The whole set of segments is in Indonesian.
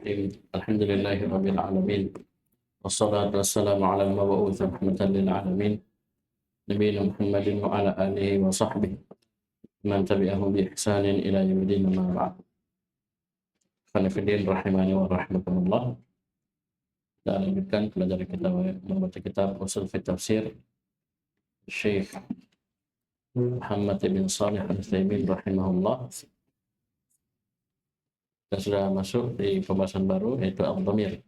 Alhamdulillahirabbil alamin. Wassalatu wassalamu ala al-mab'uts rahmatan lil alamin. Nabiyina Muhammadin wa ala alihi wa sahbihi man tabi'ahum bi ihsanin ila yaumil din, amma ba'd. Khonifidin rahimani wa rahmatullah. Kita lanjutkan pelajaran kita membaca kitab Ushul fi Tafsir Syekh Muhammad bin Shalih Al-Utsaimin rahimahullah. Kita sudah masuk di pembahasan baru, yaitu al-dhamir.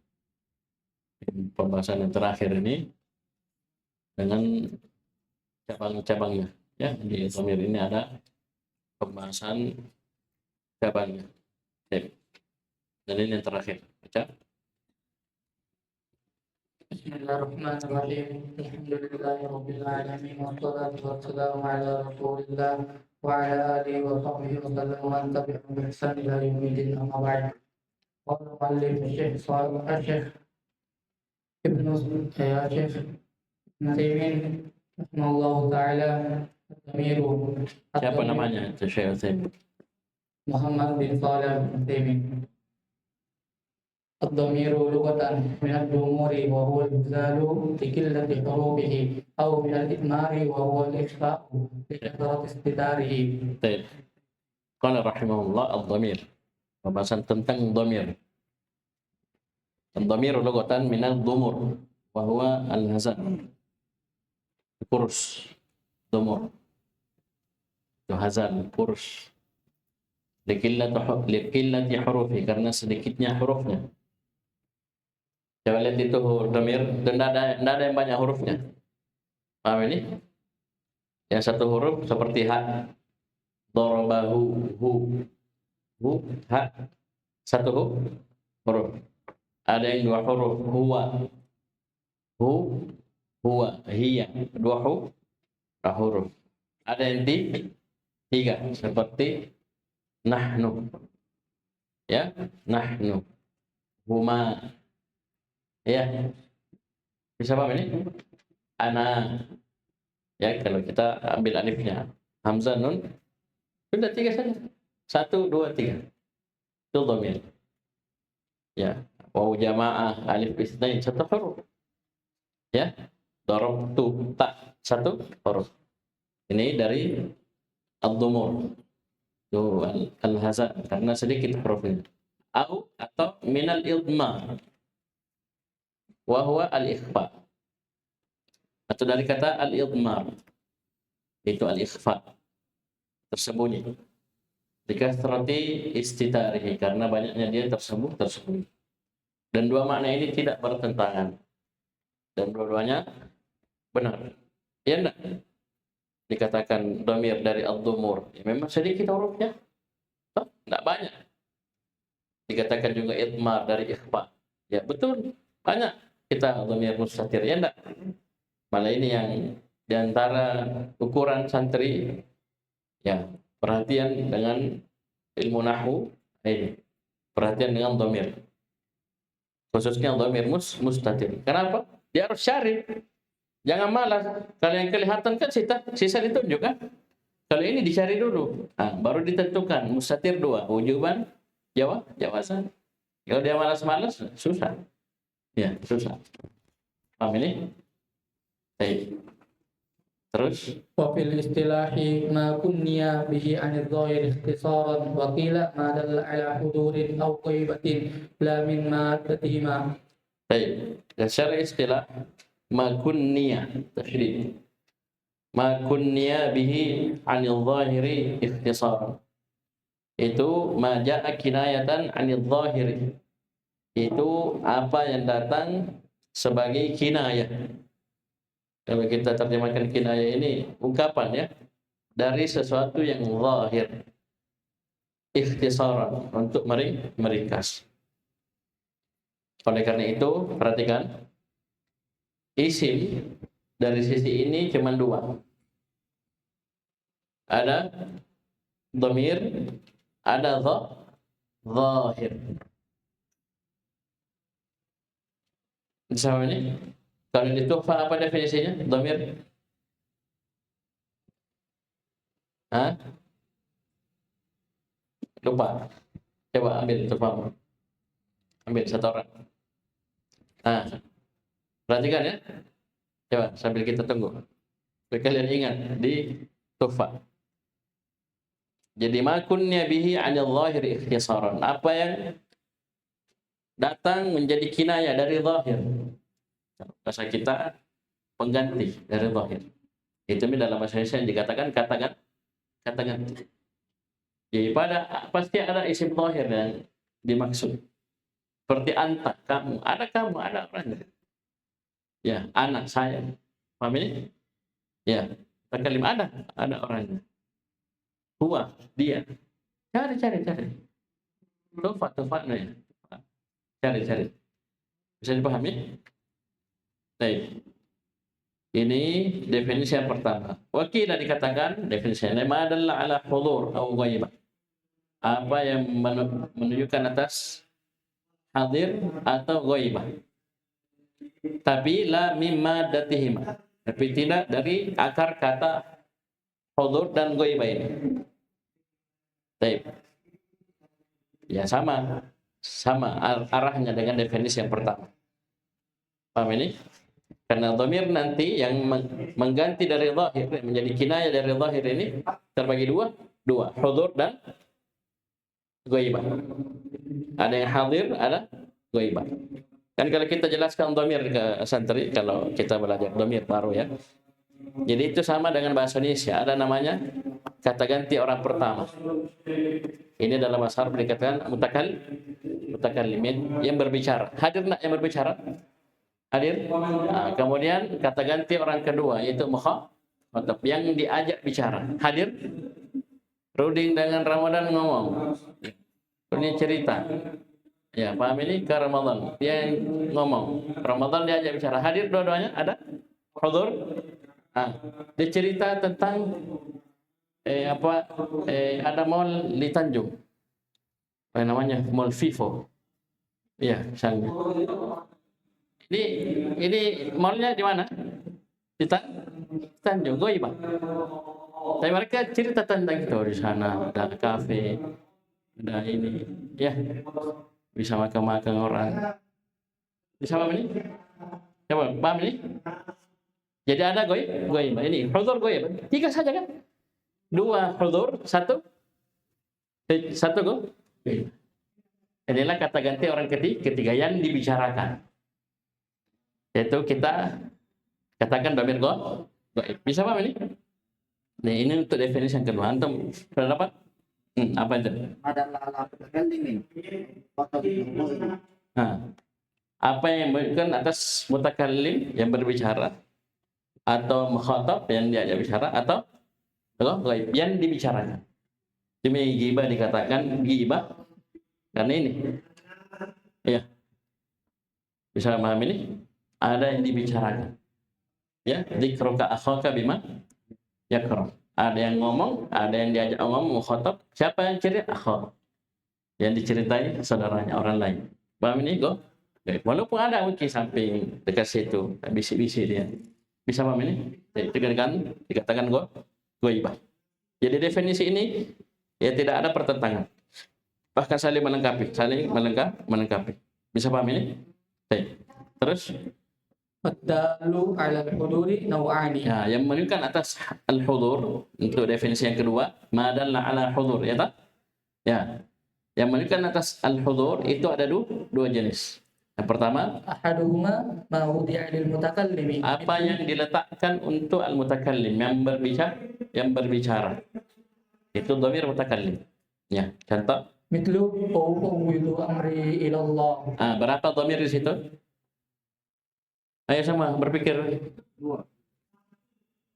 Pembahasan yang terakhir ini dengan cabang-cabangnya, ya. Di dhamir ini ada pembahasan cabangnya. Dan ini yang terakhir. Baca. Bismillahirrahmanirrahim. Alhamdulillahirabbil alamin wassalatu wassalamu ala Rasulillah wa ala alihi wa sahbihi wa sallam wa man tabi'ahum bi ihsan ila yaumil amma ba'd. Qala al-muallif Syekh Shalih Syekh Ibnu Syekh Utsaimin rahimahullahu taala, Amiru. Siapa namanya? Syekh Utsaimin. Muhammad bin Shalih Utsaimin. الضمير لغة من الضمور وهو الإبذال لقلة حروفه أو من الإضمار وهو الإخفاء لكثرة استتاره. Baik. Qala rahimahullah ad-dhamir. Pembahasan tentang dhamir. Ad-dhamir lughatan min ad-dhumur wa huwa al-hazan. Kurus. Dhumur. Itu hazan, kurus. Liqillati hurufi, karena sedikitnya hurufnya. Coba lihat itu dhamir, dan tidak ada yang banyak hurufnya. Paham ini? Yang satu huruf seperti ha, darabahu, hu, ha, satu huruf. Ada yang dua huruf, huwa, huwa, hiya, dua huruf. Ada yang tiga, seperti nahnu, ya, nahnu, huma. Ya, bisa paham ini? Ana. Ya, kalau kita ambil alifnya, hamzah, nun, sudah tiga saja. 1, 2, 3. Itu dhamir. Ya, waw jamaah, alif isnain, satu huruf. Ya, darabtu, ta, satu huruf. Ini dari ad-dhumur. Itu al-hazan, karena sedikit hurufnya. Atau minal idmar. Wa huwa al-ikhfa. Atau dari kata al-idmar, itu al-ikhfa, tersembunyi. Likathrati istitarihi, karena banyaknya dia tersembunyi. Dan dua makna ini tidak bertentangan. Dan dua-duanya benar. Ya enggak? Dikatakan dhamir dari ad-dhumur, ya memang sedikit hurufnya. Enggak banyak. Dikatakan juga idmar dari ikhfa. Ya betul, banyak. Kita dhamir mustatir, ya enggak? Malah ini yang diantara ukuran santri, ya, perhatian dengan ilmu nahwu, ini perhatian dengan dhamir, khususnya dhamir mustatir. Kenapa? Dia harus cari, jangan malas. Kalau yang kelihatan kan sisa ditunjuk kan. Kalau ini dicari dulu, baru ditentukan mustatir dua, wujuban, jawasan. Kalau dia malas-malas, susah. Ya, susah. Paham ini? Baik. Terus? Wa fil istilahi ma kunniya bihi anil dhahir ikhtisaran wa qila ma dalla ala hudurin aw qaibatin la min maddatihima. Baik. Dan secara istilah ma kunniya tasydid. Ma kunniya bihi anil dhahiri ikhtisaran. Itu ma jaa kinayatan anil dhahiri. Itu apa yang datang sebagai kinayah. Kalau kita terjemahkan kinayah ini ungkapan, ya, dari sesuatu yang zahir, ikhtisaran, untuk meringkas. Oleh karena itu, perhatikan, isim dari sisi ini cuma dua. Ada dhamir, ada zahir. Sama ini, kalau di tuhfah apa definisinya? Dhamir? Lupa. Coba ambil tuhfah. Ambil satu orang. Nah, perhatikan ya. Coba sambil kita tunggu. Supaya kalian ingat di Tuhfa. Jadi ma kunnya bihi 'anil zahir ikhtisaran. Apa yang datang menjadi kinayah dari zahir. Bahasa kita pengganti dari zahir. Itu dalam bahasa Indonesia yang dikatakan kata ganti. Jadi pasti ada isim zahir yang dimaksud. Seperti anta, kamu, ada orangnya. Ya, anak saya. Paham ini? Ya, takalim ada orangnya. Huwa, dia. Cari. Tufa ya. Cari. Bisa dipahami? Baik. Ini definisi yang pertama. Wakila dikatakan definisinya ma dalla ala hudur atau ghaibah. Apa yang menunjukkan atas hadir atau ghaibah. Tapi la mimma datihima. Tapi tidak dari akar kata hudur dan ghaibah ini. Baik. Ya sama arahnya dengan definisi yang pertama. Paham ini? Karena dhamir nanti yang mengganti dari zahir menjadi kinayah dari zahir ini terbagi dua, hudur dan ghaibah. Ada yang hadir, ada ghaibah. Kan kalau kita jelaskan dhamir ke santri, kalau kita belajar dhamir baru ya. Jadi itu sama dengan bahasa Indonesia, ada namanya kata ganti orang pertama. Ini dalam bahasa Arab dikatakan mutakallim yang berbicara. Hadir nak yang berbicara? Hadir. Nah, kemudian kata ganti orang kedua yaitu mukhatab yang diajak bicara. Hadir. Ruding dengan Ramadan ngomong. Ini cerita. Ya, paham ini ke Ramadan. Dia ngomong. Ramadan diajak bicara. Hadir dua-duanya ada? Hudur. Nah, dia cerita tentang ada mall di Tanjung. Apa namanya? Mall Vivo. Iya, misalnya. Ini mallnya di mana? Di Tanjung, ghaibah. Tapi mereka cerita tentang itu di sana ada kafe, ada ini, ya bisa makan orang. Bisa paham ini? Coba paham ini? Jadi ada ghaibah ini, hudur ghaibah. Tiga saja kan? Dua hudur, satu ghaibah. Inilah kata ganti orang ketiga yang dibicarakan. Yaitu kita katakan dhamir ghaib. Bisa paham ini? Nah, ini untuk definisi yang kedua. Antum sudah dapat? Apa itu? Nah, apa yang menunjukkan atas mutakallim yang berbicara atau mukhatab yang diajak bicara atau ghaib yang dibicarakan. Demi ghibah dikatakan ghibah karena ini. Ya. Bisa paham ini? Ada yang dibicarakan. Ya, dzikruka akhaka bima yakra. Ada yang ngomong, ada yang diajak ngomong, mukhatab. Siapa yang cerita? Akhak. Yang diceritai saudaranya, orang lain. Paham ini, Go? Walaupun ada mungkin samping dekat situ, bisik-bisik dia. Bisa paham ini? Itu dikatakan ghaibah. Jadi definisi ini ya tidak ada pertentangan. Bahkan saling melengkapi. Bisa paham ini? Baik. Terus Ad-dalu 'ala al-huduri naw'ani. ya, yang menunjukkan atas al-hudur untuk definisi yang kedua, ma dalla 'ala hudur, ya tak? Ya. Yang menunjukkan atas al-hudur itu ada dua jenis. Yang pertama, Ahaduhuma ma wudi'a lil mutakallimi. apa yang diletakkan untuk al-mutakallim yang berbicara. Itu dhamir mutakallim. Ya, contoh. Mitlu fawwidu amri ila Allah. Berapa dhamir di situ? Ayo semua berpikir. Dua.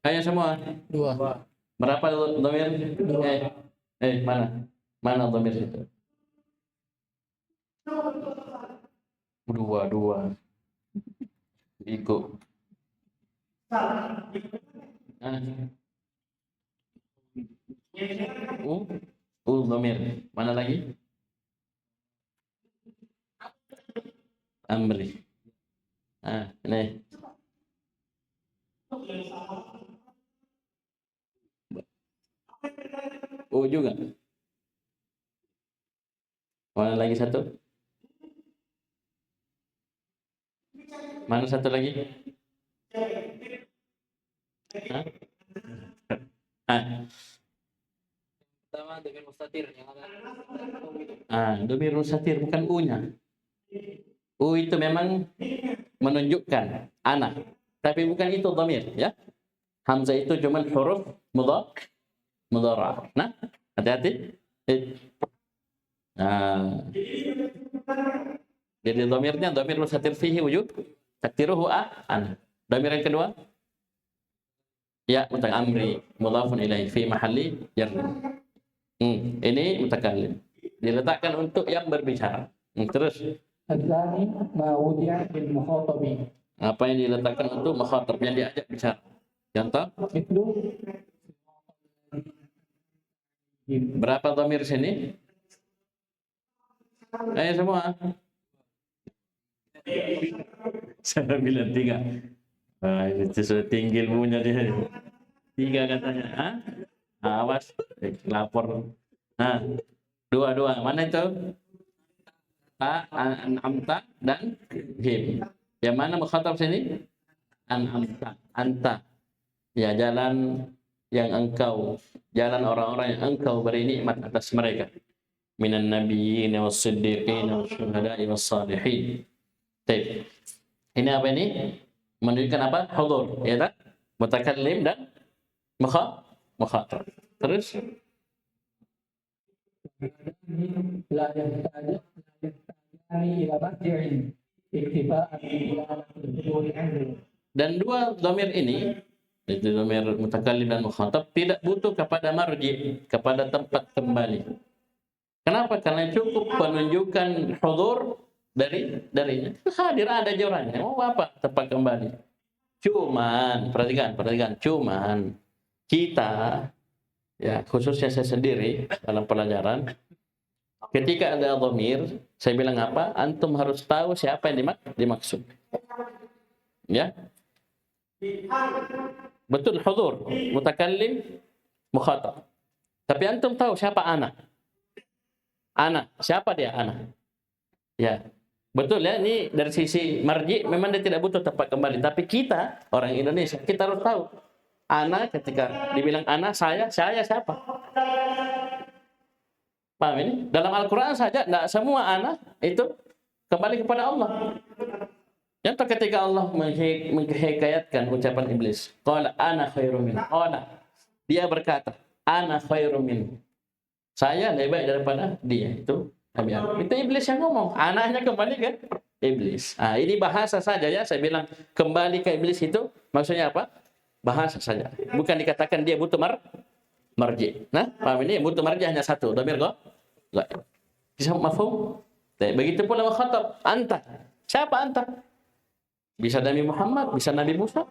Ayo semua. Dua. Berapa dhamir? Mana dhamir itu? Dua. Ikut. Dhamir. Mana lagi? Amri. Ini. Juga. Mana lagi satu? Mana satu lagi? Hah? Ah, Pertama domir mustatir yang ada domir mustatir bukan u-nya. U itu memang menunjukkan anak, tapi bukan itu domir, ya. Hamzah itu cuma huruf mudhari'. Nah, hati-hati. Nah, jadi domirnya domir mustatir fihi wujud takdiruhu ana. Domir yang kedua ya amri mudhafun ilaihi fi mahalli jar. Ini mutakallim. Diletakkan untuk yang berbicara. Terus الثاني ما وضع للمخاطب apa yang diletakkan untuk mukhatab yang diajak bicara. Contoh, مثل berapa domir sini? Ayo semua. Saya bilang 3. Ini sudah tinggi ilmunya dia. 3 katanya. Awas, lapor. 2. Mana itu? An'amta dan him. Yang mana mukhatab sini? An'amta, anta. Ya, jalan yang engkau, jalan orang-orang yang engkau beri nikmat atas mereka. Minan nabiyyin was-siddiqin wasyuhada'i was-salihin. Baik. Ini apa ini? Menunjukkan apa? Hudur, ya tak? Mutakallim dan mukhatab. Terus لا يحتاج إلى مرجع اكتفاء بدلالة الحضور عنده. dan 2 dhamir ini, itu dhamir mutakallim dan mukhatab, tidak butuh kepada marji, kepada tempat kembali. Kenapa? Karena cukup menunjukkan hudur darinya. Hadir ada aja orangnya. Mau apa tempat kembali? Cuman, perhatikan, cuman kita, ya khususnya saya sendiri dalam pelajaran, ketika ada dhamir, saya bilang apa? Antum harus tahu siapa yang dimaksud. Ya. Betul hudur, mutakallim, mukhatab. Tapi antum tahu siapa ana? Ana, siapa dia ana? Ya. Betul ya, ini dari sisi marji memang dia tidak butuh tempat kembali, tapi kita orang Indonesia kita harus tahu. Ana ketika dibilang ana, saya siapa? Paham ini? Dalam Al-Quran saja, tidak semua anak itu kembali kepada Allah. Contoh ketika Allah menghikayatkan ucapan iblis. Qala ana khairum min. Dia berkata, ana khairum min. Saya lebih baik daripada dia. Itu Nabi Adam. Itu iblis yang ngomong. Anaknya kembali ke iblis. Ini bahasa saja ya. Saya bilang kembali ke iblis itu maksudnya apa? Bahasa saja. Bukan dikatakan dia butuh marji. Nah, paham ini? Butuh marji hanya satu. Dhamir ghaib. Bisa mafhum? Begitu pula mukhatab. Anta. Siapa anta? Bisa Nabi Muhammad, bisa Nabi Musa.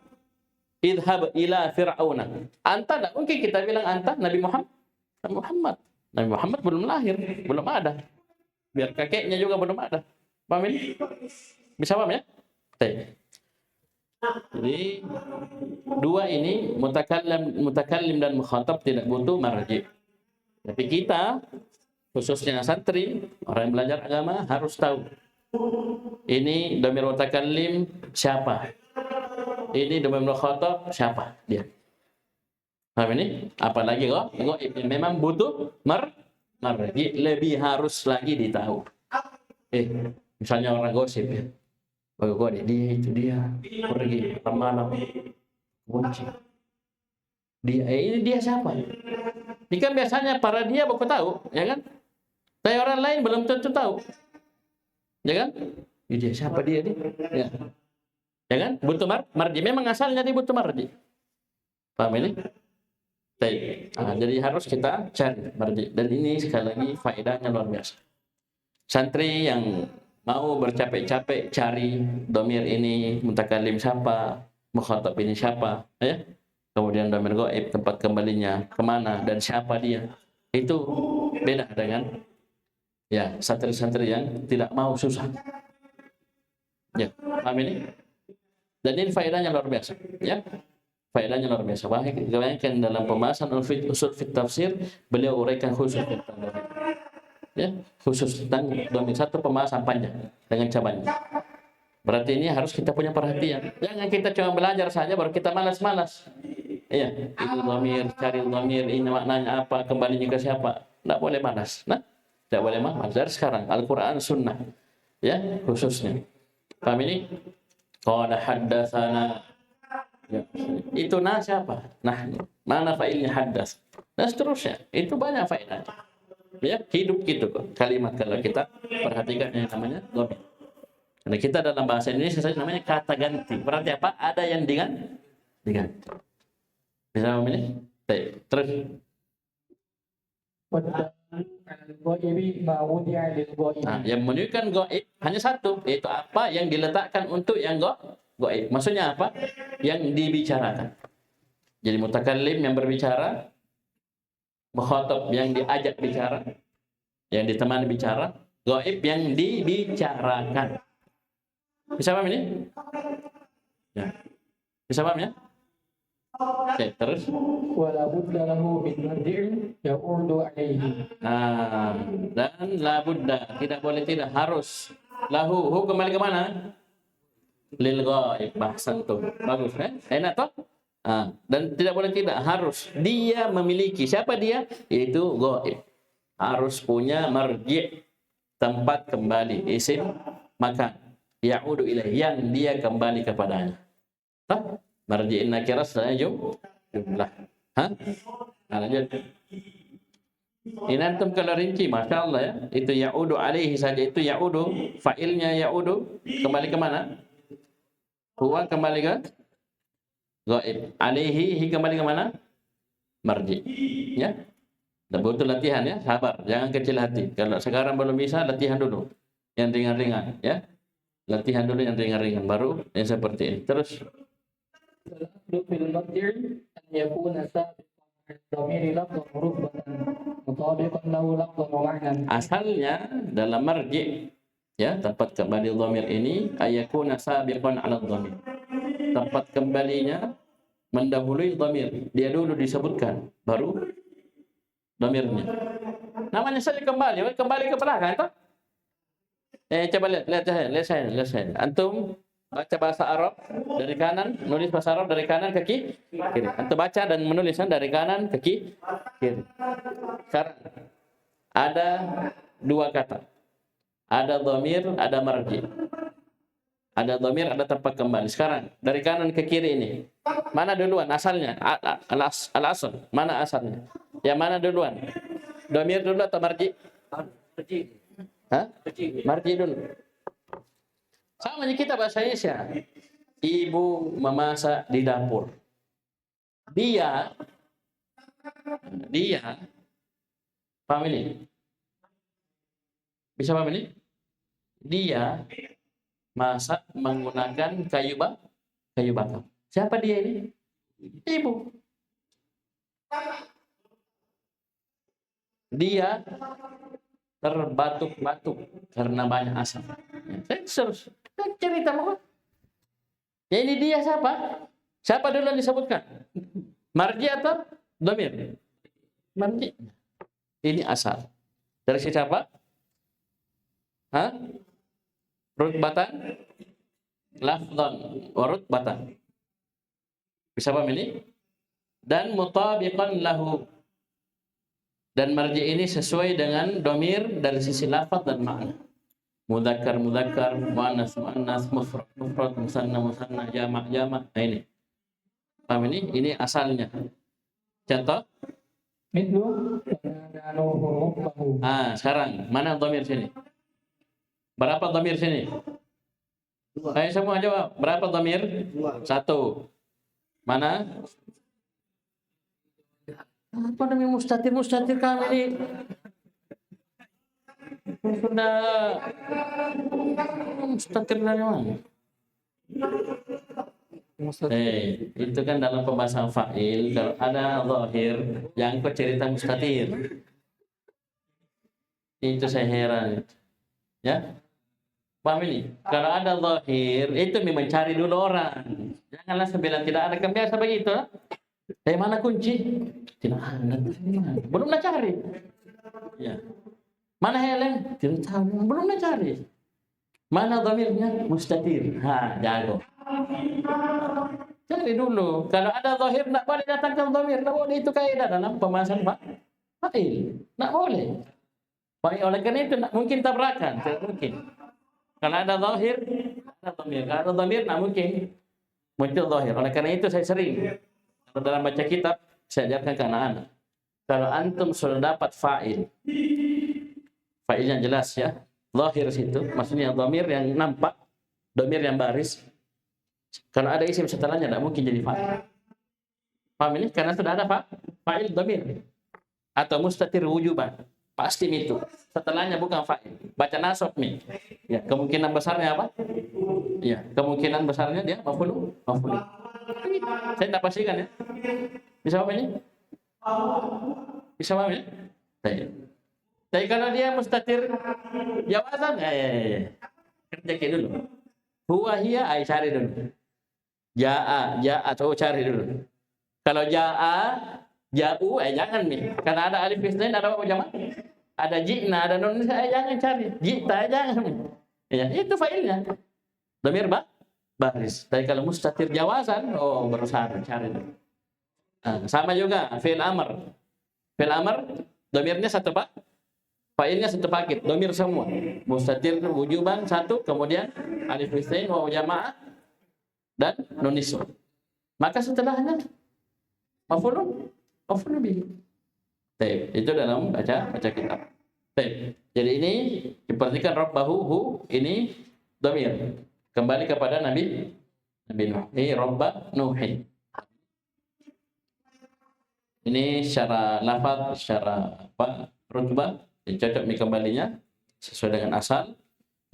Idhab ila fir'auna. Anta, tak mungkin kita bilang anta Nabi Muhammad. Nabi Muhammad belum lahir, belum ada. Biar kakeknya juga belum ada. Paham ini? Bisa paham ya? Jadi 2 ini mutakallim dan mukhatab tidak butuh marji. Tapi kita khususnya santri, orang yang belajar agama harus tahu. Ini dhamir mutakallim siapa? Ini dhamir mukhatab siapa dia? Paham ini? Apalagi kok memang butuh marji, lebih harus lagi ditahu. Misalnya orang gosip ya. Dia itu dia pergi malam kunci. Ini dia siapa? Ini kan biasanya para dia baru tahu, ya kan? Tapi orang lain belum tentu tahu, ya kan? Dia siapa dia nih? Ya kan? Butuh marji. Memang asalnya dia butuh marji. Paham ini? Jadi harus kita cari marji. Dan ini sekali lagi faedahnya luar biasa. Santri yang mau bercapek-capek cari dhamir ini, mutakallim siapa, mukhatab ini siapa, ya? Kemudian dhamir ghaib, tempat kembalinya kemana dan siapa dia, itu beda dengan ya santri-santri yang tidak mau susah. Ya, paham ini? Dan ini faedahnya luar biasa, ya. Faedahnya luar biasa. Bayangkan dalam pembahasan usul fit tafsir, beliau uraikan khusus tentang dhamir. Ya, khusus tentang dhamir, satu pembahasan panjang dengan cabangnya. Berarti ini harus kita punya perhatian. Jangan kita cuma belajar saja baru kita malas-malas. Iya, itu dhamir, cari dhamir, ini maknanya apa, kembalinya ke siapa. Tidak boleh malas. Nah, tidak boleh malas. Dari sekarang Al-Quran, Sunnah, ya khususnya. Paham ini? Qala haddatsana. Ya. Itu nah siapa? Nah, mana failnya haddas? Dan seterusnya. Itu banyak faedah. Ya, hidup gitu kok. Kalimat kalau kita perhatikan yang namanya dhamir. Karena kita dalam bahasa Indonesia saja namanya kata ganti. Berarti apa? Ada yang diganti. Bisa memilih? Terus. Nah, yang menunjukkan gaib hanya satu, yaitu apa yang diletakkan untuk yang gaib. Maksudnya apa? Yang dibicarakan. Jadi mutakallim yang berbicara, mukhatab yang diajak bicara, yang ditemani bicara, gaib yang dibicarakan. Bisa paham ini? Ya. Bisa paham ya? Oke, terus. Wala budda lahu min marji'in ya'udu alaihi. Nah, dan la budda, tidak boleh tidak, harus. Lahu kembali ke mana? Lil ghaib, bahsan tuh. Bagus kan? Enak toh? Dan tidak boleh tidak, harus. Dia memiliki, siapa dia? Itu ghaib. Harus punya marji', tempat kembali, isim makan. Ya'udu ilaih, yang dia kembali kepadanya. Marji'in nakirah setelahnya jumlah. Nah, lanjut. Ini antum kalau rinci, masya Allah ya. Itu ya'udu alaihi saja, itu ya'udu, fa'ilnya ya'udu, kembali ke mana? Huwa kembali ke ghaib. Alaihi kembali ke mana? Marji. Ya. Dan butuh latihan ya, sabar, jangan kecil hati. Kalau sekarang belum bisa, latihan dulu. Yang ringan-ringan ya. Latihan dulu yang ringan-ringan, baru yang seperti ini. Terus. Asalnya dalam marji, ya, tempat kembali dhamir ini ayakuna sabiqan 'ala dhamir. Tempat kembalinya mendahului dhamir. Dia dulu disebutkan, baru dhamirnya. Namanya saja kembali ke belakang toh? Coba lihat saya. Antum baca bahasa Arab dari kanan, nulis bahasa Arab dari kanan ke kiri. Antum baca dan menulisnya dari kanan ke kiri. Sekarang ada dua kata. Ada dhamir, ada marji. Ada dhamir, ada tempat kembali. Sekarang dari kanan ke kiri ini, mana duluan asalnya? Al-asal. Mana asalnya? Yang mana duluan? Dhamir dulu atau marji? Marji. Marji dulu. Sama aja kita bahasa Indonesia. Ibu memasak di dapur. Dia paham ini? Bisa paham ini? Dia masak menggunakan kayu bakar. Siapa dia ini? Ibu. Dia terbatuk-batuk karena banyak asap. Saya cerita mau. Ya ini dia siapa? Siapa dulu yang disebutkan? Marji atau dhamir? Marji. Ini asal. Dari siapa? Rutbatan, lafdhan, warutbatan. Bisa paham ini? Dan mutabiqan lahu. Dan marji ini sesuai dengan dhamir dari sisi lafaz dan makna. Mudzakkar, muannas, mufrad, musanna, jamak. Nah ini. Paham ini? Ini asalnya. Contoh? Sekarang mana dhamir sini? Berapa dhamir sini? Ayo semua jawab. Berapa dhamir? 1. Mana? Apa namanya mustatir kami ini? Sudah mustatir dari mana? Itu kan dalam pembahasan fa'il, kalau ada zahir, yang kau cerita mustatir. Itu saya heran. Ya? Paham ini? Kalau ada zahir, itu mencari dulu orang. Janganlah sembilan tidak ada, kan biasa begitu. Mana kunci? Tidak ada. Belum nak cari. Ya. Mana helm? Tidak tahu. Belum nak cari. Mana dhamirnya? Mustatir. Jago. Cari dulu. Kalau ada zahir, tak boleh datangkan dhamir. Tak boleh. Itu kaidah dalam pembahasan fa'il. Tak boleh. Oleh karena itu, tak mungkin tabrakan. Tidak mungkin. Kalau ada zahir, ada dhamir. Kalau ada dhamir, tak mungkin muncul zahir. Oleh karena itu, saya sering. Kalau dalam baca kitab, saya ajarkan ke anak-anak. Kalau antum sudah dapat fa'il. Fa'ilnya jelas ya. Zahir situ. Maksudnya dhamir yang nampak. Dhamir yang baris. Kalau ada isim setelahnya, tidak mungkin jadi fa'il. Paham ini? Karena sudah ada fa'il dhamir. Atau mustatir wujuban. Pasti itu. Setelahnya bukan fa'il. Baca nasab nih. Ya, kemungkinan besarnya apa? Ya, kemungkinan besarnya dia maf'ul. Saya tidak pastikan ya. Bisa paham ini? Bisa paham ya? Tapi kalau dia mustatir jawazan, kerja dulu. Huwa hiya, cari dulu. Ja'a, cari dulu. Kalau ja'u, jangan nih. Karena ada alif isnain, ada apa jamaah? Ada ji'na, ada nun, jangan cari. Ji'ta, jangan. Ya, itu fa'ilnya. Dhamir baris. Tapi kalau mustatir jawazan, berusaha cari dulu. Sama juga fi'il amr. Fi'il amr, dhamirnya satu fa'ilnya satu paket, dhamir semua. Mustatir wujuban satu, kemudian alif isnain, waw jamaah, dan nun niswa. Maka setelahnya maf'ulun bihi. Itu dalam baca kitab. Jadi ini diperhatikan rabbahu, ini dhamir. Kembali kepada Nabi Nuh. Ini rabba Nuhin. Ini secara lafaz, secara rutbah, cocok nih kembalinya sesuai dengan asal.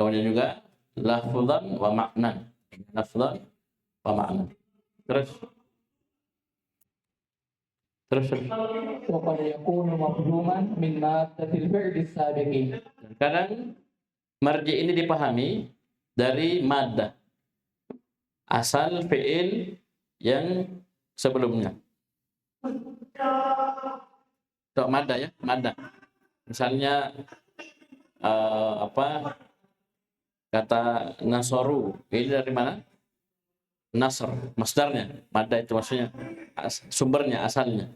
Kemudian juga lafzan wa ma'nan. Lafzan wa ma'nan. Terus. Wa qad yakunu mafhuman min maddatil fi'li sabiqi. Kadang marji ini dipahami dari maddah. Asal fi'il yang sebelumnya. Untuk maddah ya, maddah. Misalnya kata nasoru, ini dari mana? Nasr, masdarnya. Maddah itu maksudnya sumbernya, asalnya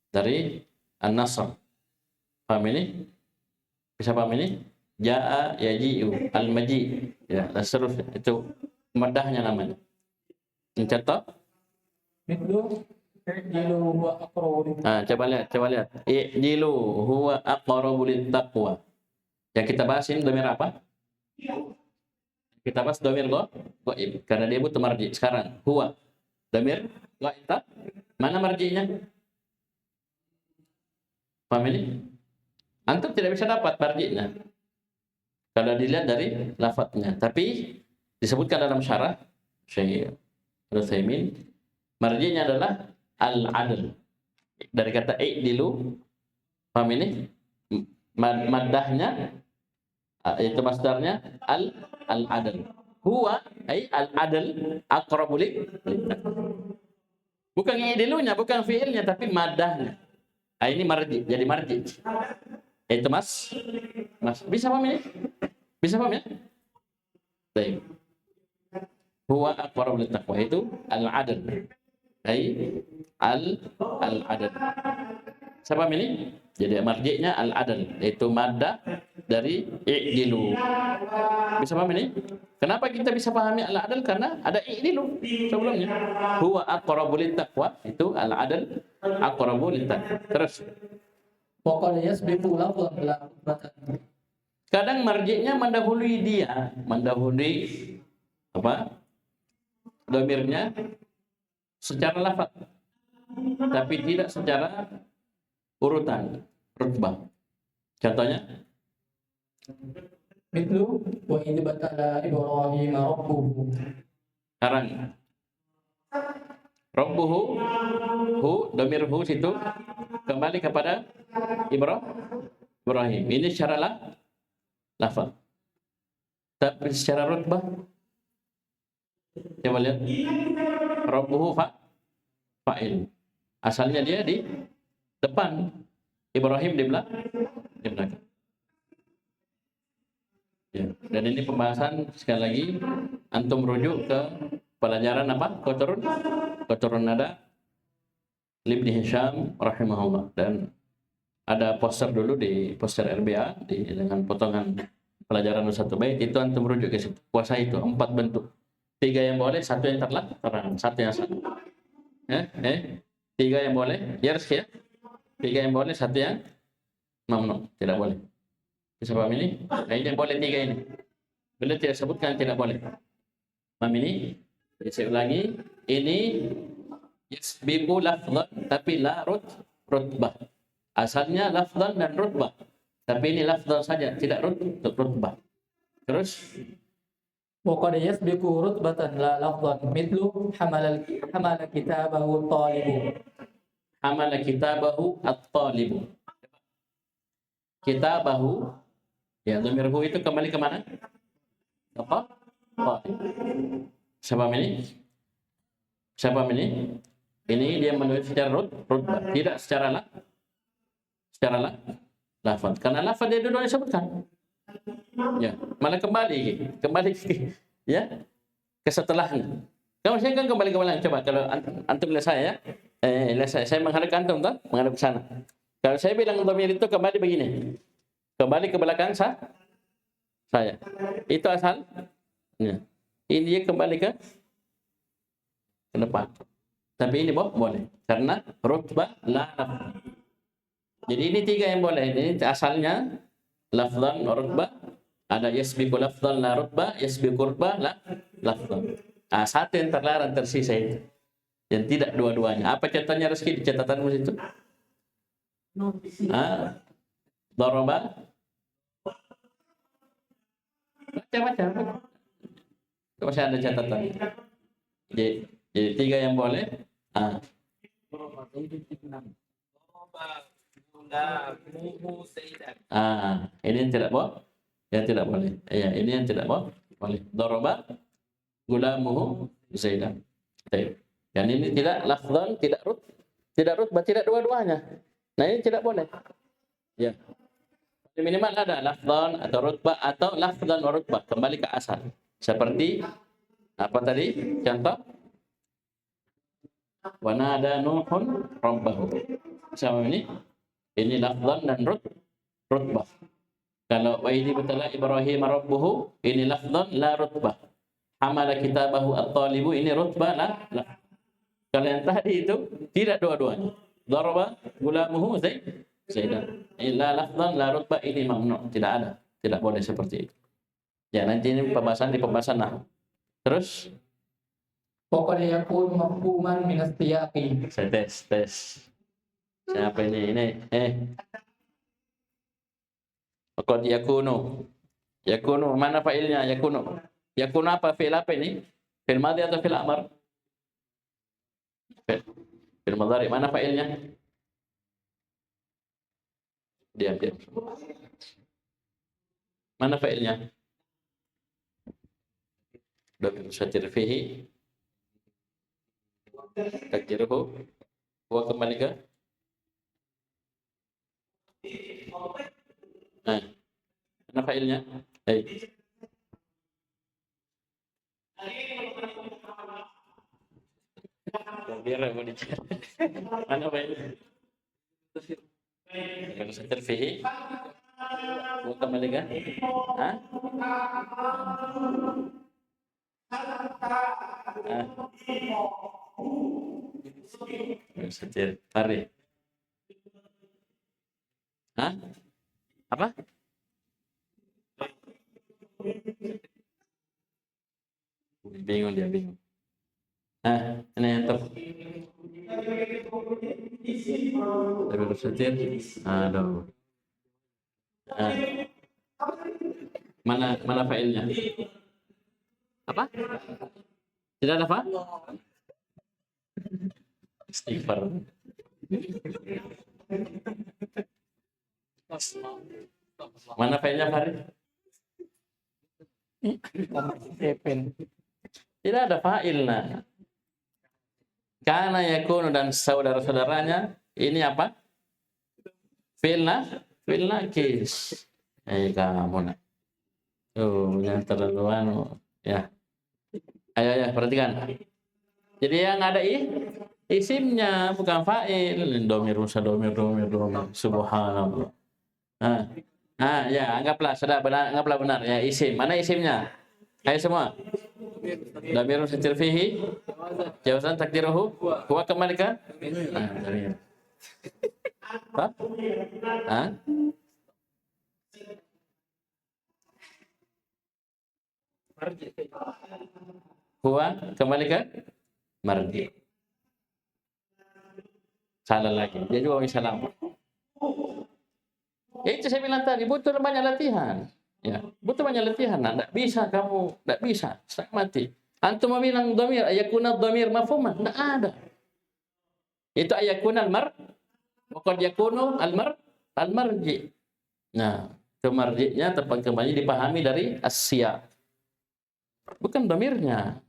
dari an-nasr. Paham ini? Bisa paham ini? Ja'a yaji'u al-maji. Ya, dan seterusnya. Itu maddahnya namanya. Contoh? Mithlu i'dilu huwa aqrabu Coba lihat. I'dilu huwa aqrabu lit-taqwa. Yang kita bahas ini dhamir apa? Kita bahas dhamir ghaib karena dia butuh marji. Sekarang huwa dhamir ghaib. Mana marjinya? Paham ini? Antum tidak bisa dapat marjinya kalau dilihat dari lafadznya. Tapi disebutkan dalam syarah Syekh Al-Utsaimin, marjinya adalah al-adl. Dari kata i'dilu. Paham ini? Maddahnya itu masdarnya al-adl. Huwa ay al-adl aqrabu li. Bukan i'dilunya, bukan fi'ilnya, tapi maddahnya. Ini marji, jadi marji. Itu mas. Bisa paham ini? Bisa paham ya? Baik. Huwa aqrabu lit taqwa, itu al-adl. Al-adl. Siapa ini? Jadi marji'nya al-adl, yaitu maddah dari i'dilu. Bisa paham ini? Kenapa kita bisa pahami al-adl? Karena ada i'dilu sebelumnya. Huwa aqrabu lit taqwa, itu al-adl aqrabu lit taqwa. Terus wa qad yasbiqu lafzan la rutbatan. Kadang marji'nya mendahului dia, mendahului dhamirnya secara lafaz, tapi tidak secara urutan rutbah. Contohnya Mithlu wa idh batala Ibrahim rabbuhu. sekarang rabbuhu, dhamir hu situ kembali kepada Ibrahim. Ini secara lafaz. Tapi secara rutbah, coba lihat. Rabbuhu fa'il. Asalnya dia di depan, Ibrahim di belakang. Ya. Dan ini pembahasan sekali lagi antum rujuk ke pelajaran apa? Qatrun nada Ibnu Hisham rahimahullah, dan ada poster dulu di poster RBA dengan potongan pelajaran satu bait itu antum rujuk ke situ. Puasa itu 4 bentuk. 3 yang boleh, 1 yang terlarang, 1 yang salah. 3 yang boleh, ya 3 yang boleh, 1 yang mamnu, tidak boleh. Bisa paham ini? Nah, ini yang boleh 3 ini. Beliau tidak sebutkan tidak boleh. Paham ini? Jadi saya ulangi, ini yasbiqu lafdhan tapi la rutbah. Asalnya lafdhan dan rutbah. Tapi ini lafdhan saja, tidak rutbah. Terus وقد يسبق رتبة لا لفظا مثل حمل كتابه الطالب. حمل كتابه الطالب. Kitabahu, ya dhamirhu itu kembali ke mana? Apa? Siapa ini? Ini dia menulis secara rutbah, tidak secara lafaz. Karena lafaz dia dulu disebutkan. Ya, malah kembali ya ke setelahnya. Kalau saya kan kembali ke belakang, coba kalau antum lihat saya, saya menghadap ke antum, menghadap ke sana. Kalau saya bilang dhamir itu kembali begini, kembali ke belakang saya, itu asal. Ya. Ini dia kembali ke depan. Tapi ini boleh karena rutbah la lafaz. Jadi ini 3 yang boleh. Ini asalnya lafzan rutbah, ada yasbiqu lafzan la rutbah, yasbiqu rutbah la lafzan. 1 yang terlarang tersisa itu. Yang tidak dua-duanya. Apa contohnya Rizky di catatanmu situ? Daraba. Baca. Masih ada catatan. Jadi 3 yang boleh. Ini yang tidak boleh. Yang tidak boleh. Ya, ini yang tidak boleh. Daraba gulamuhu Zaidan. Dan ini tidak lafzan, tidak rutbah, tidak dua-duanya. Nah, ini tidak boleh. Ya. Minimal ada lafzan atau rutbah atau lafzan wa rutbah, kembali ke asal. Seperti apa tadi? Contoh. Wa nada Nuhun rabbahu. Sama ini lafzan dan rutbah. Kalau wa idh ibtala Ibrahim rabbuhu, ini lafzan la rutbah. Hamala kitabahu at-talibu, ini rutbah la. Kalau yang tadi itu tidak dua-duanya. Daraba gulamuhu Zaidan. Illa lafzan la rutbah, ini mamnu, tidak ada. Tidak boleh seperti itu. Ya, nanti ini pembahasan nahwu. Terus وقد يكون مفهوما من السياق. saya tes. Siapa ini? Qad yakunu mana fa'ilnya? Yakunu apa, fi'il apa ini? Fi'il madhi atau fi'il amr? Fi'il mudhari, mana fa'ilnya? Diam. Mana fa'ilnya? Dhamir mustatir fihi takdiruhu wa kembali ke mana fa'ilnya? Biar mau dicari. Mana fa'ilnya? Dhamir mustatir fihi wa kembali ke Setir Fari. Apa? Bingung dia. Ini yang Lebih setir. Aduh. Mana failnya? Apa? Tidak ada apa? Istighfar. Mana failnya, Farid? Tidak ada failnya. Karena yakunu dan saudara-saudaranya ini apa? Fi'il nakis. Kamu nak. Oh, yang terlalu ya. Ayo perhatikan. Jadi yang ada isimnya bukan fa'il. Domir. Subhanallah. Ya, anggaplah benar ya isim. Mana isimnya? Ayo semua. Domir mustatir fihi. Jawazan takdiruhu. Huwa kembalikan. Domir. Apa? Huwa kembali ke marji. Salah lagi. Dia juga salah. Itu saya bilang tadi butuh banyak latihan. Ya, butuh banyak latihan. Enggak bisa kamu, enggak bisa. Setengah mati. Antum mau bilang dhamir, ayakuna dhamir mafhuman, enggak ada. Itu ayakuna al-mar, wa qad yakunu al-marji. Nah, kemarjinya tempat kembali dipahami dari as-siyaq. Bukan dhamirnya.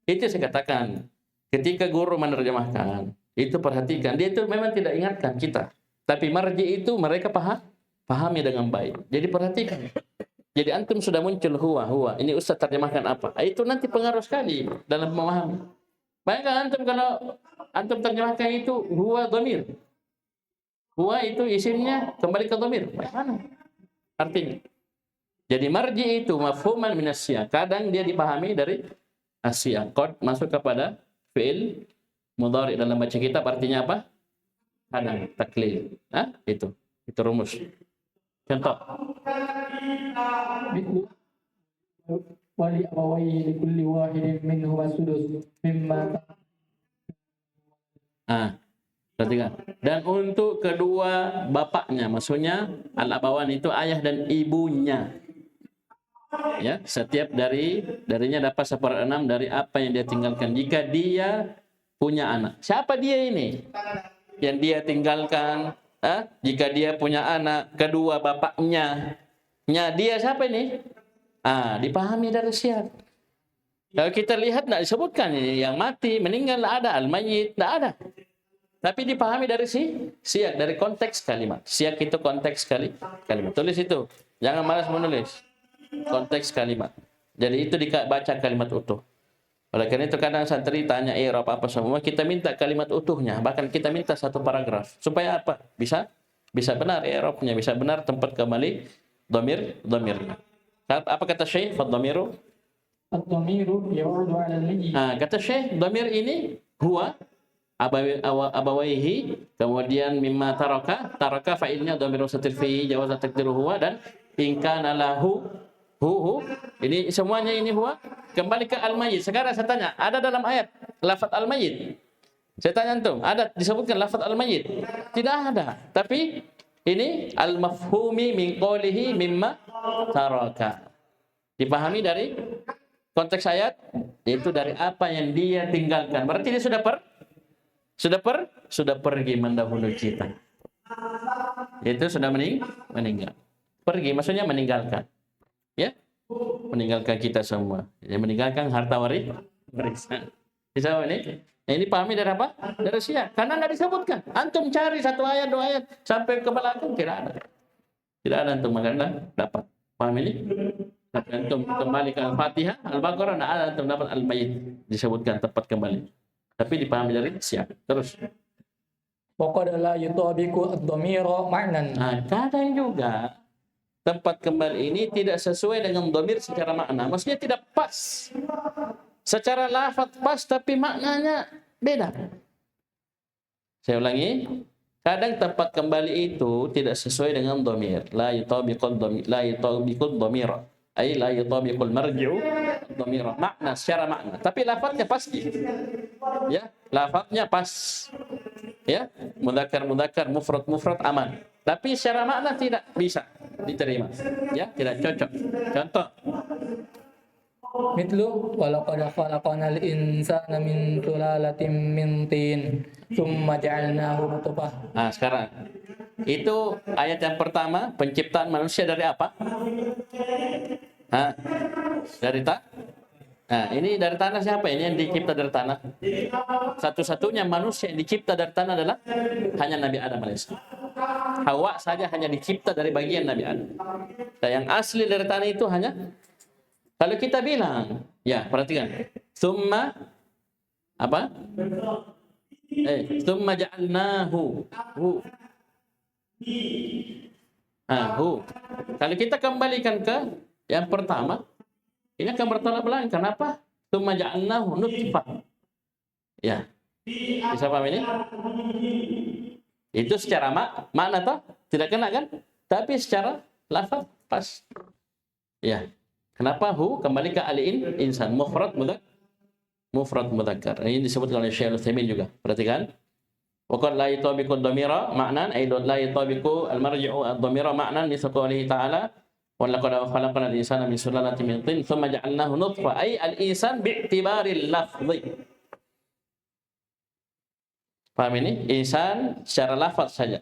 Itu saya katakan, ketika guru menerjemahkan, itu perhatikan, dia itu memang tidak ingatkan kita. Tapi marji itu mereka pahami dengan baik. Jadi perhatikan. Jadi antum sudah muncul huwa. Ini ustaz terjemahkan apa? Itu nanti pengaruh sekali dalam memahami. Bayangkan antum kalau antum terjemahkan itu huwa dhamir. Huwa itu isimnya kembali ke dhamir. Bagaimana artinya? Jadi marji itu mafhuman minas siyaq. Kadang dia dipahami dari as-siyaq. Qad masuk kepada fi'il mudhari dalam baca kitab artinya apa? Kadang taklil. Itu rumus. Contoh. Wali abawayhi likulli wahidin minhuma sudus mimma. Perhatikan. Dan untuk kedua bapaknya, maksudnya al-abawan itu ayah dan ibunya. Ya, setiap darinya dapat 1/6 dari apa yang dia tinggalkan jika dia punya anak. Siapa dia ini? Yang dia tinggalkan, jika dia punya anak, kedua bapaknya. Dia siapa ini? Dipahami dari siyaq. Kalau kita lihat tidak disebutkan ini yang mati, meninggal ada, al-mayyit tidak ada. Tapi dipahami dari siyaq, dari konteks kalimat. Siyaq itu konteks kalimat. Tulis itu. Jangan malas menulis. Konteks kalimat. Jadi itu dibaca kalimat utuh. Oleh karena itu kadang santri tanya i'rab apa semua, kita minta kalimat utuhnya, bahkan kita minta satu paragraf. Supaya apa? Bisa benar i'rabnya, bisa benar tempat kembali dhamirnya. Apa kata Syekh? Fadhamiru? Ad-dhamiru ya'udu 'ala al-mayyit. Kata Syekh, dhamir ini huwa abawaihi, kemudian mimma taraka fa'ilnya dhamirun mustatir fihi jawazan takdiru huwa, dan in kana lahu hu. Ini semuanya ini huwa kembali ke al-mayyit. Sekarang saya tanya, ada dalam ayat lafaz al-mayyit? Saya tanya antum, ada disebutkan lafaz al-mayyit? Tidak ada. Tapi ini al-mafhumi min qawlihi mimma taraka. Dipahami dari konteks ayat, yaitu dari apa yang dia tinggalkan. Berarti dia sudah pergi mendahului kita. Itu sudah meninggal. Pergi maksudnya meninggalkan. Ya, meninggalkan kita semua. Dia meninggalkan harta warisan. Bisa ini? Ini pahami dari apa? Dari siyaq. Karena nggak disebutkan. Antum cari satu ayat, 2 ayat sampai ke belakang tidak ada. Tidak ada antum makanya dapat. Paham ini? Tapi antum kembali ke Al-Fatihah, Al-Baqarah, tidak ada antum dapat al-mayyit disebutkan tepat kembali. Tapi dipahami dari siyaq. Terus. Wa qad la yutabiqu ad-dhamira ma'nan. Kadang juga tempat kembali ini tidak sesuai dengan dhamir secara makna. Maksudnya tidak pas. Secara lafaz pas tapi maknanya beda. Saya ulangi. Kadang tempat kembali itu tidak sesuai dengan dhamir. La yutabiqul dhamir. Ay la yutabiqul marji'u dhamir. Makna secara makna. Tapi lafaznya pasti. Ya, lafaznya pas. Ya, mudzakkar mufrad aman. Tapi secara makna tidak bisa diterima. Ya, tidak cocok. Contoh. Mitlu walaqad khalaqnal insana min sulalatin min tin tsumma ja'alnahu nutfah. Sekarang itu ayat yang pertama, penciptaan manusia dari apa? Dari ini dari tanah siapa? Ini yang dicipta dari tanah. Satu-satunya manusia yang dicipta dari tanah adalah hanya Nabi Adam alaihissalam. Hawa saja hanya dicipta dari bagian Nabi Adam. Dan yang asli dari tanah itu hanya, kalau kita bilang, ya perhatikan, summa apa? Summa ja'alnahu, hu. Hu. Kalau kita kembalikan ke yang pertama, ini akan bertolak belakang. Kenapa? Summa ja'alnahu nutfah. Ya, bisa paham ini? Itu secara makna toh tidak kena kan? Tapi secara lafaz pas. Ya. Kenapa hu kembali ke aliin insan mufrad mudzakkar. Ini disebutkan oleh Syekh Al-Utsaimin juga. Perhatikan. Wa qad la yatabiqu ad-dhamira ma'nan ay la yatabiqu al-marji'u ad-dhamira ma'nan li qawlihi ta'ala wa laqad khalaqna al-insana min sulalatin min tin thumma ja'alnahu nutfah ay al-insan bi'tibari al-lafzi. Paham ini? Insan secara lafaz saja.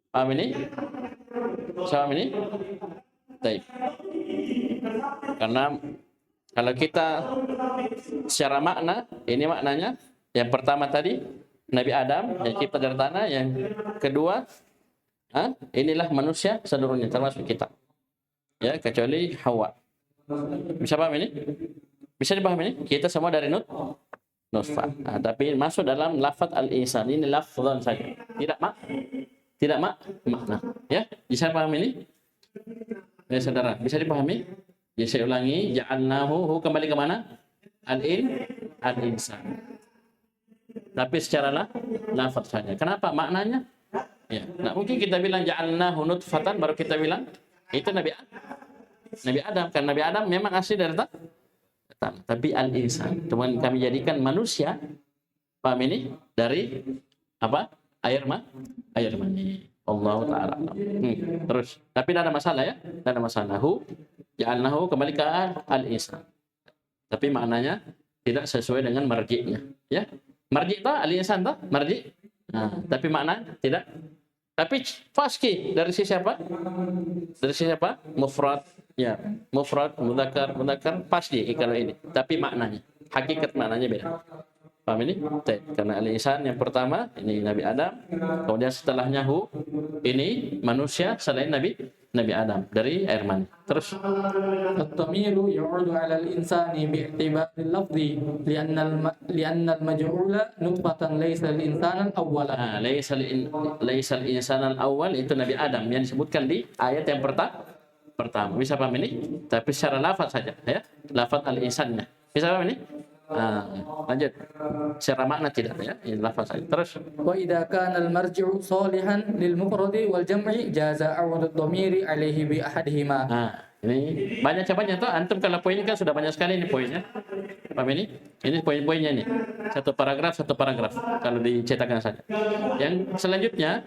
Paham ini? Paham ini? Baik. Karena kalau kita secara makna, ini maknanya yang pertama tadi Nabi Adam yang cipta dari tanah, yang kedua inilah manusia seluruhnya termasuk kita. Ya, kecuali Hawa. Bisa paham ini? Bisa dipahami ini? Kita semua dari nutfah. Tapi masuk dalam lafaz al-insan, ini lafzan saja. Tidak makna. Ya, bisa pahami ini? Ya, saudara, bisa dipahami? Ya, saya ulangi, ja'alnahu kembali ke mana? Al-insan. Tapi secara lafaz saja. Kenapa? Maknanya? Ya, nah mungkin kita bilang ja'alnahu nutfatan baru kita bilang itu Nabi Adam. Kan Nabi Adam memang asli dari tanah. Tapi al-insan, teman kami jadikan manusia, paham ini? Dari apa? Air mani. Allah Ta'ala. Terus, tapi tidak ada masalah ya? Tidak ada masalah. Ja'alnahu kembali ke al-insan. Tapi maknanya tidak sesuai dengan marji'nya. Ya? Marji' tak? Al-insan tak? Marji'? Nah, tapi makna tidak. Tapi faski dari sisi apa? Dari sisi apa? Mufrad. Ya, mufrad, mudzakkar pasti kalau ini. Tapi maknanya, hakikat maknanya beda. Paham ini? Karena al-insan yang pertama ini Nabi Adam, kemudian setelahnya ini manusia selain Nabi Adam dari air mani. Terus الضمير يعود على الإنسان باعتبار اللفظ لأن المجعول نطفة ليس الإنسان الأول. ليس الإنسان الأول itu Nabi Adam yang disebutkan di ayat yang pertama. Bisa paham ini? Tapi secara lafaz saja ya. Lafaz al-insannya. Bisa paham ini? Lanjut. Secara makna tidak ya. Ini lafaz saja. Terus وإذا كان المرجع صالحا للمفرد والجمع جاز عود الضمير عليه بأحدهما. Ini banyak cabangnya tuh. Antum kalau poin kan sudah banyak sekali ini poinnya. Paham ini? Ini poin-poinnya nih. Satu paragraf kalau dicetakkan saja. Yang selanjutnya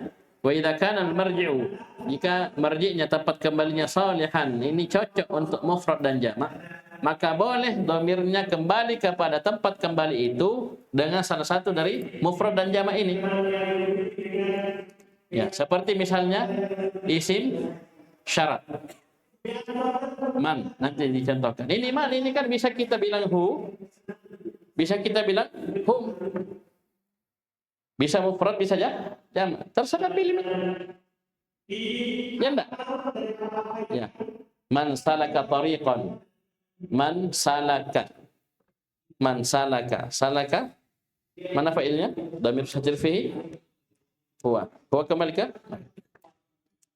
wa idza kana al-marji'u, jika marji'nya tempat kembalinya salihan, ini cocok untuk mufrad dan jamak, maka boleh dhamirnya kembali kepada tempat kembali itu dengan salah satu dari mufrad dan jamak ini. Ya, seperti misalnya isim syarat. Man, nanti dicontohkan. Ini man, ini kan bisa kita bilang bisa kita bilang hum. Bisa mufrad, bisa jamak. Terserah pilih. Ya enggak? Ya. Man salaka tariqan. Man salaka. Salaka. Mana fa'ilnya? Dhamir mustatir fihi. Huwa kembali ke.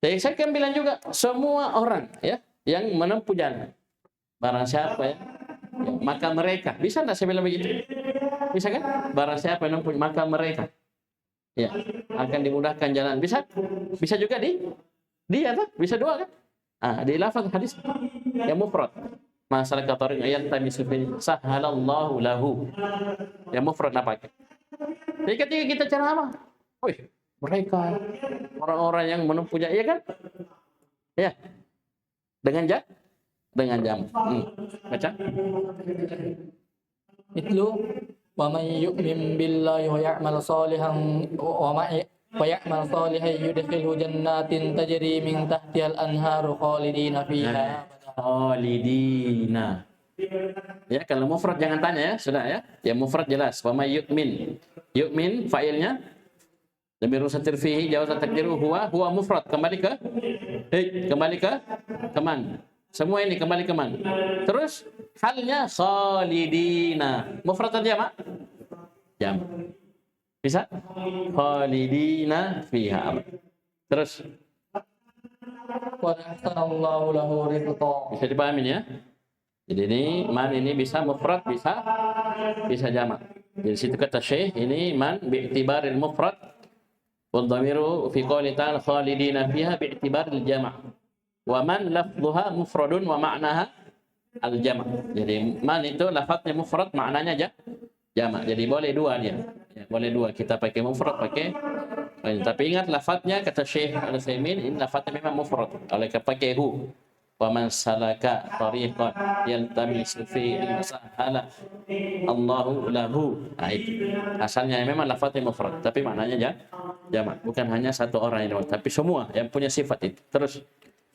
Jadi saya akan bilang juga semua orang ya yang menempuh jalan. Barang siapa ya, maka mereka. Bisa enggak saya bilang begitu? Bisa kan? Barang siapa yang menempuh maka mereka. Ya, akan dimudahkan jalan. Bisa juga dia tak? Bisa dua kan? Di lafaz hadis yang mufrad. Masalah katarin ayat tamisul fi sahalallahu lahu. Yang mufrad apa? Jadi ketika kita ceramah, mereka orang-orang yang menempuh jalan, ya kan? Ya. Dengan jam. Baca. Itlu ومن يؤمن بالله ويعمل صالحا يدخله جنات تجري من تحتها الأنهار خالدين فيها. Khalidina. Ya, kalau mufrad jangan tanya ya, sudah ya. Ya mufrad jelas. Wa may yu'min. Yu'min fa'ilnya Dhamir mustatir fihi jawaz takdiru huwa mufrad. Kembali ke man. Semua ini kembali ke man. Terus halnya khalidina. Mufrad atau jamak? Jamak. Bisa? Khalidina fiha. Terus Wa ahsanallahu lahu rizqa. bisa dipahami ya? Jadi ini man ini bisa mufrad, bisa jamak. Jadi situ kata Syekh ini man bi'tibaril mufrad wal dhamiru fi qouli ta'ala khalidina fiha bi'tibaril jamak. Wa man lafdhuha mufradun wa ma'naha al jamak. Jadi man itu lafadznya mufrad, maknanya jamak. Jadi boleh dua dia. Ya, boleh dua. Kita pakai mufrad, pakai tapi ingat lafadznya kata Syekh Al-Utsaimin ini lafadznya memang mufrad. Oleh pakai hu. Wa man salaka tariqan yaltamisu fihi al-sahala Allahu lahu. Nah, itu asalnya memang lafadznya mufrad, tapi maknanya jamak. Bukan hanya satu orang yang tapi semua yang punya sifat itu. Terus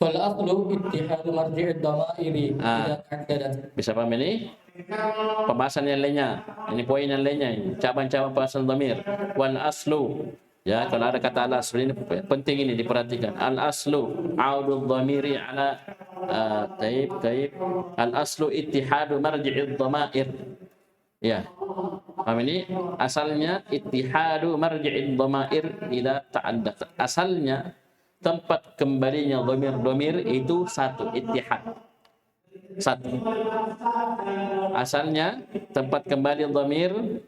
Wal aslu ittihadu marji'id dhamairi idza ta'addadat. bisa paham ini? Pembahasan yang lainnya. Ini poin yang lainnya ini. Cabang-cabang pembahasan dhamir. Wal aslu. Ya, kalau ada kata al-aslu ini penting ini diperhatikan. Al-aslu audul dhamiri ala taib al-aslu ittihadu marji'id dhamair. Ya. Paham ini? Asalnya ittihadu marji'id dhamair idza ta'addat. Asalnya tempat kembalinya dhamir itu satu, ittihad. Satu. Asalnya tempat kembali dhamir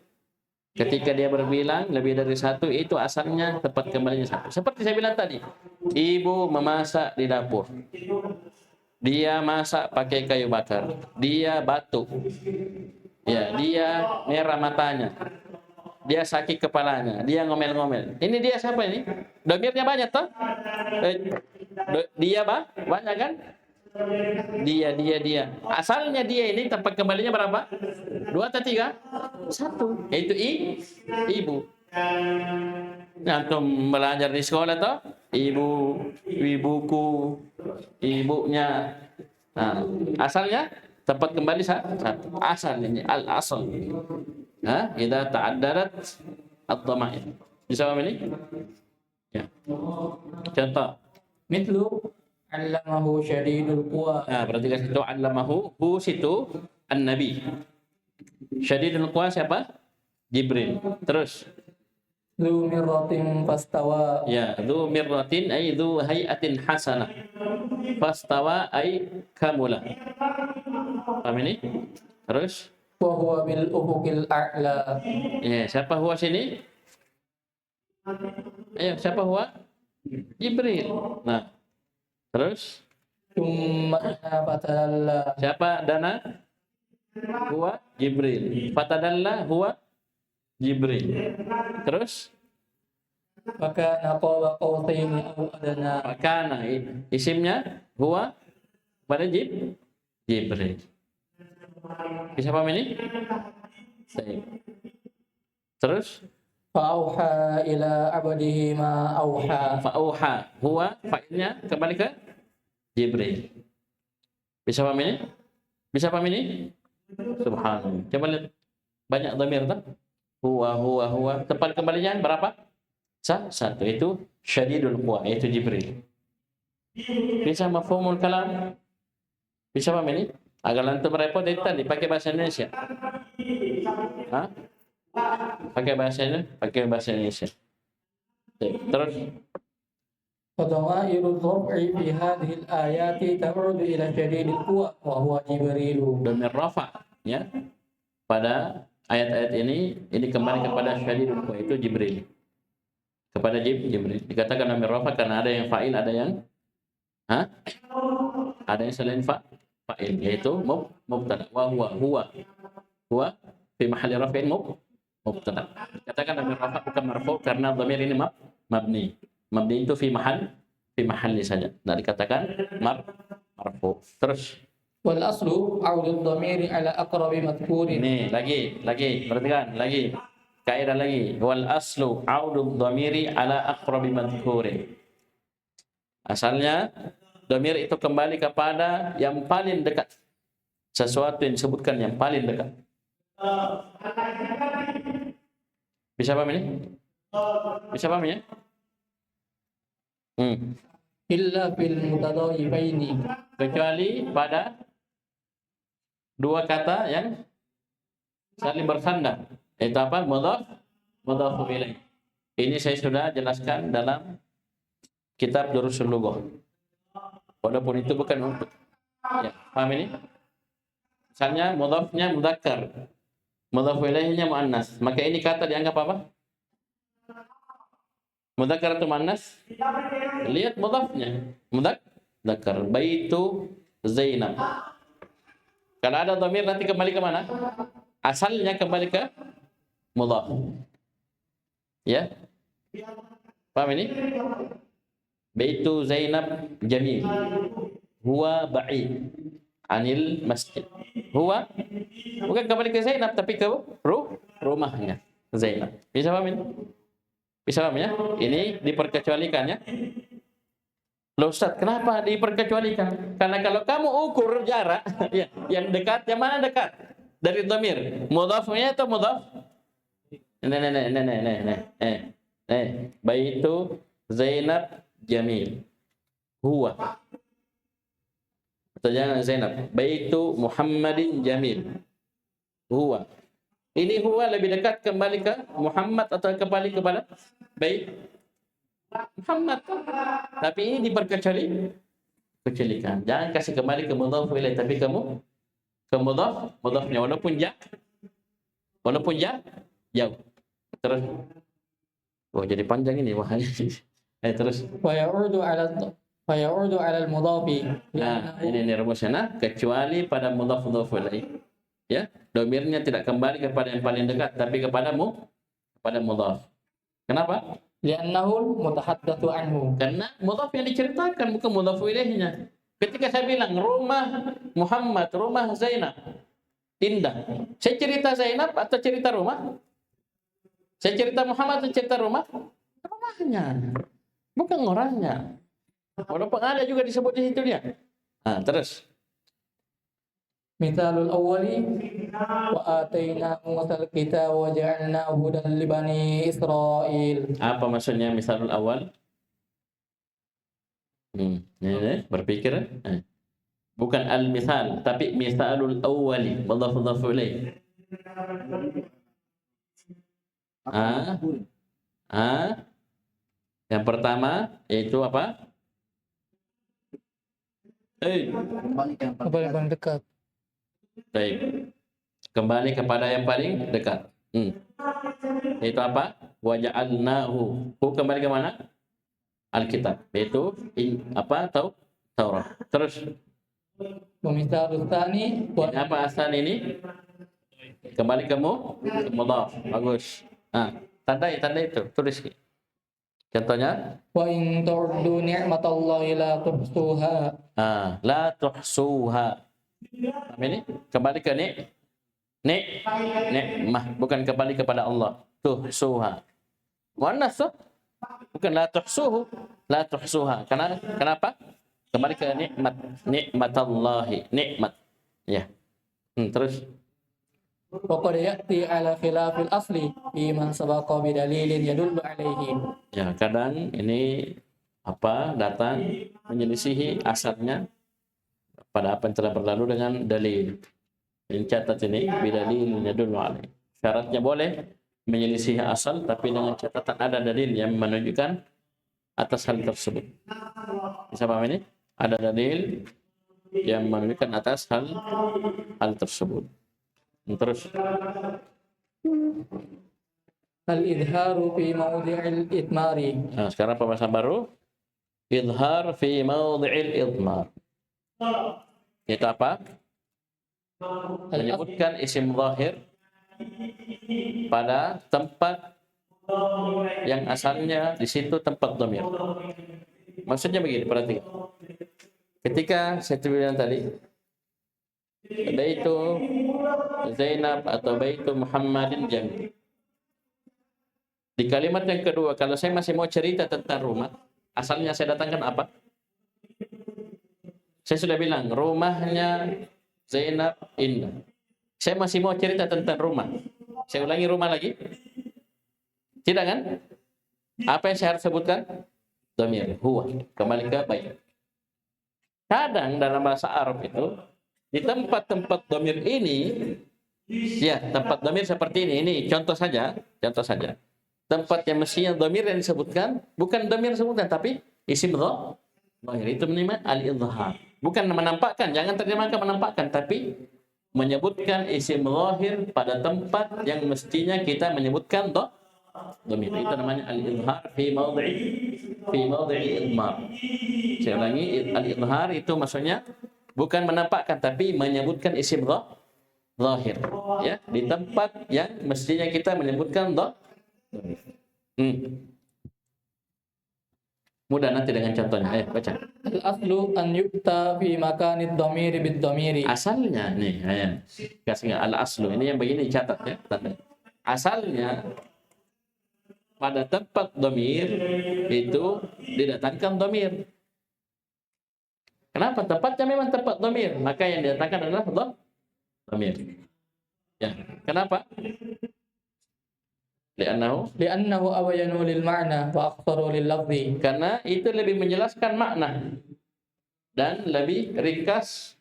ketika dia berbilang lebih dari satu itu asalnya tempat kembalinya satu. Seperti saya bilang tadi, ibu memasak di dapur. Dia masak pakai kayu bakar. Dia batuk. Ya, dia merah matanya. Dia sakit kepalanya. Dia ngomel-ngomel. Ini dia siapa ini? Dhamirnya banyak toh? Dia banyak kan? Dia. Asalnya dia ini tempat kembalinya berapa? 2 atau 3? 1. Itu ibu. Nah, antum belajar di sekolah toh? Ibuku, ibunya. Nah, asalnya tempat kembali satu. Asal ini al-asal. Nah, idza ta'addadat ad-dhamair. Bisa paham ini? Ya. Contoh. Mithlu 'allamahu syadidul quwa. Nah, perhatikan situ 'allamahu, hu situ an-nabi. Syadidul quwa siapa? Jibril. Terus Dzu mirratin fastawa. ya, dzu mirratin ay dzu hay'atin hasanah. Fastawa ay kamula. Paham ini? Terus Wa huwa bil ufuqil a'la. ya, siapa huwa sini? Ayo, siapa huwa? Jibril. Nah, terus Tsumma fatadalla. siapa dana? Huwa Jibril. Fatadalla huwa Jibril. Terus Maka naqaba qawsaini aw adana. makana isimnya huwa pada Jibril. Bisa paham ini? Baik. Terus Fa'auha ila abadihi ma auha. fa'auha huwa fa'ilnya kembali ke Jibril. Bisa paham ini? Bisa paham ini? Subhanallah. Coba lihat banyak dhamir tak? Huwa. Tempat kembalinya berapa? Satu. Itu syadidul quwa, yaitu Jibril. Bisa mafhumul kalam? Bisa paham ini? Agar antum repot dari tadi pakai bahasa Indonesia. Hah? Pakai bahasa Indonesia. Terus Fadhamairu dham'i fi hadhihi al-ayati ta'udu ila syadidil quwa wa huwa Jibrilu. dhamir rafa ya. Pada ayat-ayat ini kembali kepada syadidul quwa, itu Jibril. Kepada Jibril. Dikatakan dhamir rafa karena ada yang fa'il, ada yang ada yang selain fa'il, yaitu mubtada. Wa huwa fi mahalli raf'in mubtada. Dikatakan dhamir rafa bukan marfu karena dhamir ini mabni. Mabni itu fi mahalli saja. Nah, dikatakan marfu. Terus Wal aslu 'audu dhamiri ala aqrabi madhkurin. ini lagi perhatikan lagi. Kaidah lagi. Wal aslu 'audu dhamiri ala aqrabi madhkurin. Asalnya dhamir itu kembali kepada yang paling dekat. Sesuatu yang disebutkan yang paling dekat. Bisa paham ini? Bisa paham ya? illa fil mutadaifaini, Kecuali pada dua kata yang saling bersandar. Itu apa? Mudhaf ilaih. Ini saya sudah jelaskan dalam kitab Durusul Lughah. Walaupun itu bukan untuk ya, paham ini? Misalnya mudhafnya mudzakkar, mudhaf ilaihnya muannas, maka ini kata dianggap apa? Mudzakkar atau muannas? Lihat mudhafnya. Mudzakkar. Baitu Zainab. Kalau ada dhamir nanti kembali ke mana? Asalnya kembali ke mudhaf. Ya? Paham ini? Baitu Zainab jamil. Huwa ba'id anil masjid. Huwa bukan kembali ke Zainab tapi ke rumahnya Zainab. Bisa paham ini? Bisa paham ya? Ini diperkecualikan ya. Loh Ustaz, kenapa diperkecualikan? Karena kalau kamu ukur jarak ya, yang dekat, yang mana dekat? Dari dhamir. Mudhafnya atau mudhaf? Baitu Zainab jamil. Huwa. Atau jangan Zainab. Baitu Muhammadin jamil. Huwa. Ini huwa lebih dekat kembali ke Muhammad atau kembali kepada bait Muhammad. Tapi ini diperkecualikan. Jangan kasih kembali ke mudhaf ilaih, tapi kamu ke mudhafnya walaupun jauh. Terus jadi panjang ini wahai. Terus wa ya'udu ala al-mudhafi. Nah, ini rumusnya. Nah, kecuali pada mudhaf ilaih. Ya, domirnya tidak kembali kepada yang paling dekat tapi kepada mudhaf. Kenapa? Li'annahu mutahaddatsu anhu. Karena mudhaf yang diceritakan bukan mudhaf ilaihnya. Ketika saya bilang rumah Muhammad, rumah Zainab indah, saya cerita Zainab atau cerita rumah? Saya cerita Muhammad atau cerita rumah? Rumahnya, bukan orangnya. Walaupun ada juga disebut di situ dia. Nah, terus Mithalul awwali wa ataina Musal kitab wa ja'alna hudan li bani Israil. apa maksudnya misalul awal? Berpikir. Bukan al-misal, tapi misalul awwali, mudhaf ilaih. Yang pertama yaitu apa? Apa yang paling dekat? Baik. Kembali kepada yang paling dekat. Itu apa? Wa ja'alnahu. Kembali ke mana? Alkitab. Yaitu Taurat. Terus Pemisal tsani wa apa asal ini? Kembali ke mudhaf. Bagus. Tandai itu. Tulis. Contohnya wa in ta'uddu ni'matallahi la tuhsuha. La tuhsuha. Ini kembali ke nikmah, bukan kembali kepada Allah. Tuhsuha. Muannas bukan la tuhsuha. Kenapa? Kembali ke nikmatallahi, nikmat. Ya. Terus Wa qad ya'ti ala khilafil asli fi man sabaqa bi dalilin yadullu alaihi. Ya, kadang ini datang menyelisihi asalnya pada apa yang telah berlalu dengan dalil. Ini catat ini bidalil yadullu alaihi. Syaratnya boleh menyelisih asal tapi dengan catatan ada dalil yang menunjukkan atas hal tersebut. Bisa paham ini? Ada dalil yang menunjukkan atas hal tersebut. Terus Al-idharu fi mawdi'il idmari. Sekarang pembahasan baru. Idhar fi mawdi'il idmar. Itu apa? Menyebutkan isim zahir pada tempat yang asalnya di situ tempat dhamir. Maksudnya begini, perhatikan. Ketika saya bilang tadi, baitu Zainab atau baitu Muhammadin jamil. Di kalimat yang kedua, kalau saya masih mau cerita tentang rumah, asalnya saya datangkan apa? Saya sudah bilang, rumahnya Zainab indah. Saya masih mau cerita tentang rumah. Saya ulangi rumah lagi. Tidak kan? Apa yang saya harus sebutkan? Dhamir, huwa. Kembali ke baik. Kadang dalam bahasa Arab itu, di tempat-tempat dhamir ini, ya tempat dhamir seperti ini contoh saja. Tempat yang mestinya dhamir yang disebutkan, bukan dhamir disebutkan, tapi isim dhahir. Itu namanya al-idhhar. Bukan menampakkan, jangan terjemahkan menampakkan, tapi menyebutkan isim dhahir pada tempat yang mestinya kita menyebutkan dhamir. Itu namanya al-idhhar fi mawdhi'i idmar. Saya ulangi, al-idhhar itu maksudnya bukan menampakkan tapi menyebutkan isim dhahir, ya, di tempat yang mestinya kita menyebutkan dhamir. Mudah nanti dengan contohnya. Baca. Al-aslu an yukta fi makanid dhamiri bid dhamiri. Asalnya nih, kasih al-aslu. Ini yang begini catat ya. Asalnya pada tempat dhamir itu didatangkan dhamir. Kenapa? Tempatnya memang tempat dhamir, maka yang didatangkan adalah dhamir. Ya, kenapa? Li'annahu abayanu lil ma'na wa aqsaru lil lafzi. Karena itu lebih menjelaskan makna dan lebih ringkas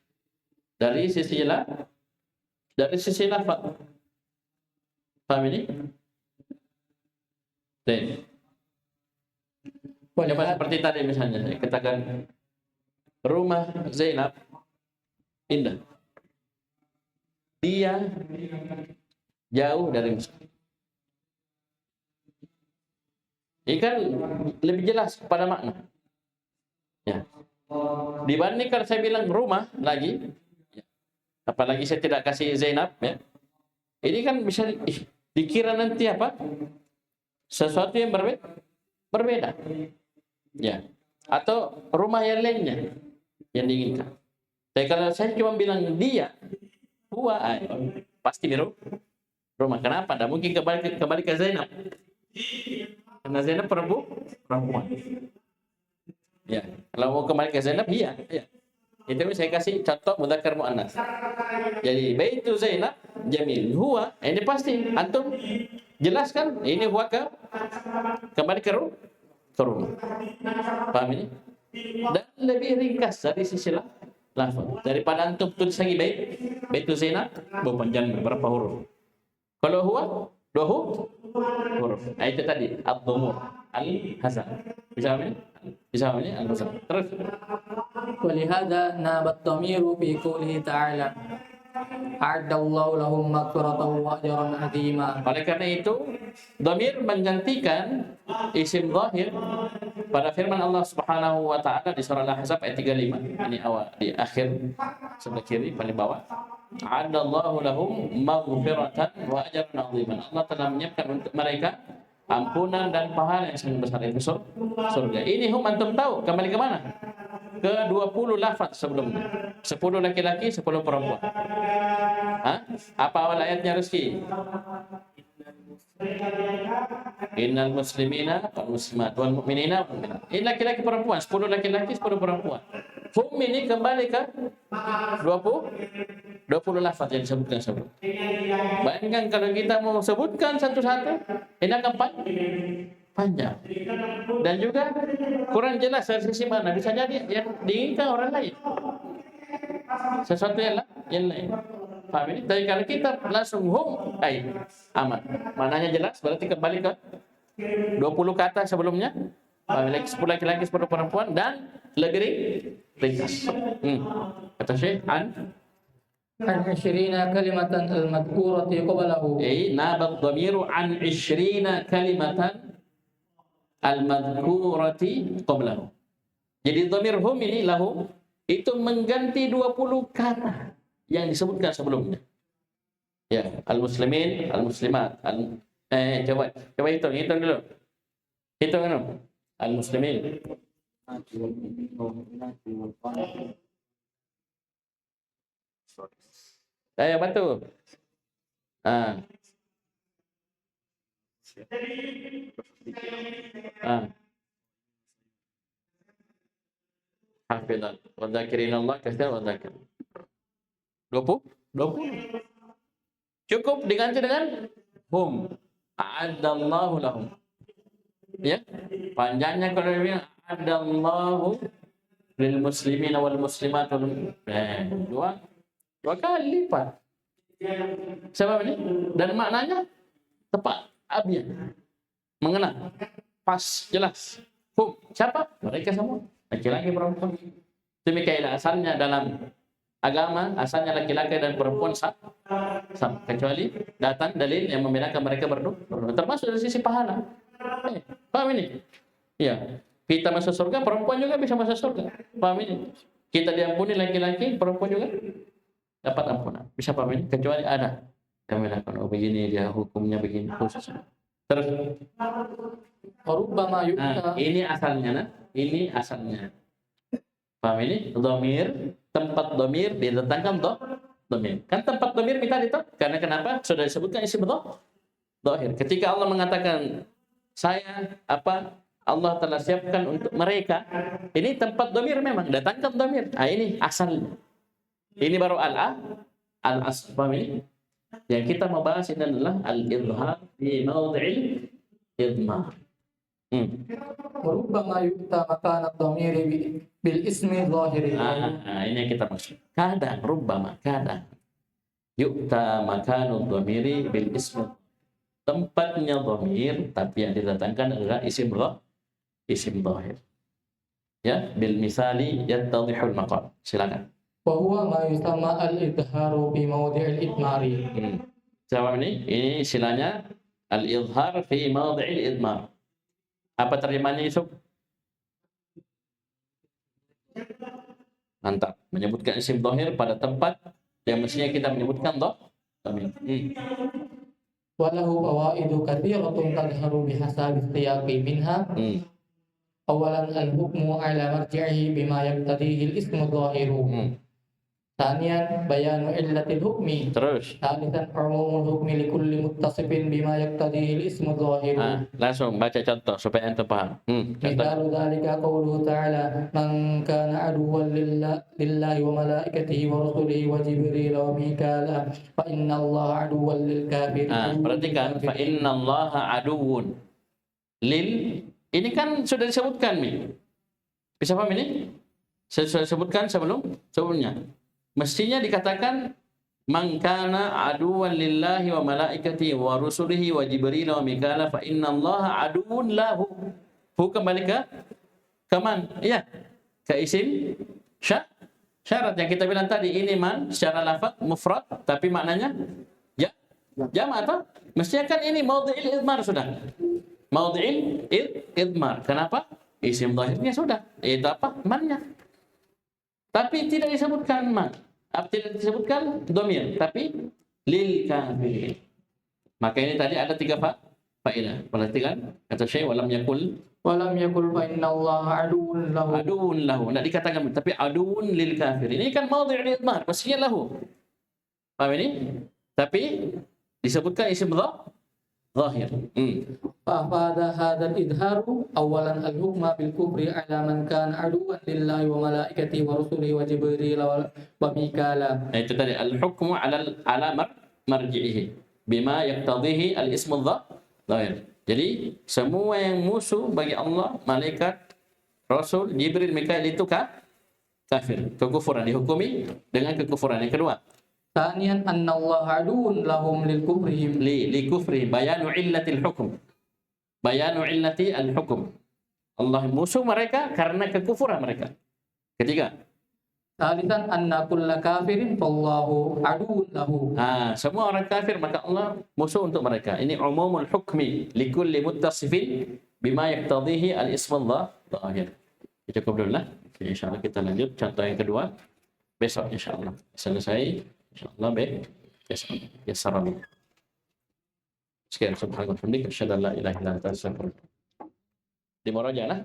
dari sisi lafaz. Paham ini? Coba seperti tadi misalnya, saya katakan rumah Zainab indah. Dia jauh dari masjid. Ini kan lebih jelas pada makna. Ya. Dibandingkan saya bilang rumah lagi, ya. Apalagi saya tidak kasih Zainab, ya. Ini kan bisa dikira nanti apa? Sesuatu yang berbeda. Ya. Atau rumah yang lainnya yang diinginkan. Tapi kalau saya cuma bilang dia, pasti rumah. Kenapa? Tidak mungkin kembali ke Zainab. Karena Zainab perempuan. Ya, kalau mau kembali ke Zainab, iya. Itu saya kasih contoh mudzakkar muannas. Jadi baitu Zainab jamil. Huwa, ini pasti antum jelaskan ini huwa kembali ke rumah. Paham ini? Dan lebih ringkas dari sisi lafaz. Daripada antum tulis lagi baitu Zainab panjang berapa huruf. Kalau huwa 2 huruf. Nah, itu tadi ad-dhumur al-hasan. Bisa ini al-hasan. Terus walihada nabat dhamiru fi qoulihi ta'ala a'adallahu lahum maghfiratan wa ajran 'azima. Oleh karena itu dhamir menggantikan isim dhahir pada firman Allah Subhanahu wa taala di surah Al-Ahzab ayat 35. Ini awal di akhir sebelah kiri paling bawah. A'adallahu lahum maghfiratan wa ajran 'aziman. Allah telah menyiapkan untuk mereka ampunan dan pahala yang sangat besar, itu surga. Ini antum tahu kembali ke mana? Ke 20 lafaz sebelumnya. 10 laki-laki, 10 perempuan. Apa awal ayatnya, Rizki? Innal muslimina wal muslimat wal mu'minina wal mu'minat. Ini laki-laki perempuan, 10 laki-laki, 10 perempuan. Hum ini kembali ke 20 lafaz yang disebutkan sebelum. Bayangkan kalau kita mau sebutkan satu-satu, ini akan panjang. Dan juga kurang jelas dari sisi mana. Bisa jadi yang diinginkan orang lain. Sesuatu yang lain. Paham ini? Tapi kalau kita langsung aman. Mananya jelas, berarti kembali ke 20 kata sebelumnya. 10 laki-laki, 10 perempuan, dan lebih ringkas. Kata Syekh an 20 kalimatan al-madhkurati qablahu. Nabat dhamiru an 20 kalimatan al-madhkurati qablahu. Jadi dhamir hum ini lahu itu mengganti 20 kata yang disebutkan sebelumnya. Ya, al-muslimin, al-muslimat. Coba hitung dulu. Hitung dulu. Al-muslimin. Ayo bantu. Hafizan wa dzakirin Allah katsiran wa dzakir. 20. Cukup diganti dengan hum. A'adallahu lahum. Ya, panjangnya kalau dia bilang adallahu lil muslimin wal muslimat dua kali lipat. Sebab ini dan maknanya tepat, abyan, mengena, pas, jelas. Siapa? Mereka semua, laki-laki perempuan. Demikian asalnya dalam agama, asalnya laki-laki dan perempuan sama, kecuali datang dalil yang membedakan mereka berdua, termasuk dari sisi pahala. Paham ini? Ya, kita masuk surga, perempuan juga bisa masuk surga. Paham ini? Kita diampuni laki-laki, perempuan juga dapat ampunan. Bisa paham ini? Kecuali ada yang membedakan, oh begini dia hukumnya begini khusus. Terus Warubbama yu'ta. ini asalnya, ini asalnya. Paham ini? Dhamir, tempat dhamir didatangkan dhamir. Kan tempat dhamir kita itu karena kenapa? Sudah disebutkan isim dhahir. Ketika Allah mengatakan saya Allah telah siapkan untuk mereka. Ini tempat dhamir memang, datangkan dhamir. Ini asalnya. Ini baru al-asl. Paham ini? Yang kita mau bahas ini adalah al-idhar di mawdi'il idmar. Warubbama yu'ta makana dhamiri bil ismi dhahiri. Ini yang kita maksud. Kadang, rubbama, kadang. Yu'ta makanu dhamiri bil ismi. Tempatnya dhamir, tapi yang didatangkan adalah isim dhahir. Ya, bil misali yattadihul maqam. Silakan. Wa huwa ma yusamma al-idharu bi mawdi'il idmari. Jawab ini istilahnya al-idhar fi mawdi'il idmar. Apa terjemahannya Yusuf? Mantap. Menyebutkan isim dhahir pada tempat yang mestinya kita menyebutkan dhamir. Walahu fawaidu katsiratun tadharu bihasabi siyaqi minha. Awalan al-hukmu ala marji'ihi bima yaqtadihi al-ismu dhahiru. Thaniyan bayanu illatil hukmi. Terus. Thalithan umumul hukmi likulli muttasifin bima yaqtadihi al-ismu dhahiru. Langsung baca contoh supaya anda paham. Mithalu dzalika qauluhu ta'ala man kana aduwwan lillahi wa malaikatihi wa rusulihi wa jibril wa mikala fa innallaha aduwwan lil kafirin. Perhatikan fa innallaha aduwwun lil, ini kan sudah disebutkan nih. Bisa paham ini? Saya sudah sebutkan sebelumnya. Mestinya dikatakan man kana aduwwan lillahi wa malaikatihi wa rusulihi wa jibril wa mikala fa innallaha aduwwun lahu. Kembali ke man? Iya. Ke isim syarat yang kita bilang tadi, ini man secara lafaz mufrad tapi maknanya jamak atau? Mestinya kan ini maudhi'il idmar sudah. Maudhi'il idmar. Kenapa? Isim dhahirnya sudah. Itu apa? Mannya. Tapi tidak disebutkan man. Tidak disebutkan dhamir, tapi lil kafirin. Maka ini tadi ada 3 faedah. Perhatikan kata Syekh walam yakul fa innallaha aduwwun lahu. Aduwwun lahu. Tidak dikatakan tapi aduwwun lil kafirin. Ini kan maudhi'ul idmar, mestinya lahu. Paham ini? Tapi disebutkan isim dhahir. Fa'afada hadzal idharu awalan al-hukma bil kufri ala man kana aduwwan lillahi wa malaikatihi wa rusulihi wa jibril wa mikala. Itu tadi al-hukmu ala marji'ihi bima yaqtadhihi al-ismu dhahir. Jadi semua yang musuh bagi Allah, malaikat, rasul, jibril, mikail itu kafir, kekufuran, dihukumi dengan kekufuran. Yang kedua, Thaniyan anna Allah aduun lahum lil kufrihim. Li kufrihim bayanu illatil hukum. Bayanu illati al-hukum. Allah musuh mereka karena kekufuran mereka. Ketiga. Thalithan anna kulla kafirin fallahu aduun lahu. Semua orang kafir maka Allah musuh untuk mereka. Ini umumul hukmi likulli muttasifin bima yaqtadhihi al-ismu dhahir. Cukup dulu lah. Insyaallah kita lanjut contoh yang kedua besok insyaallah. Selesai insyaallah baik. Yassarallah. Sekian subhanallah wa bihamdihi asyhadu an la ilaha illa anta astaghfiruka wa atubu ilaik. Di Moroja lah.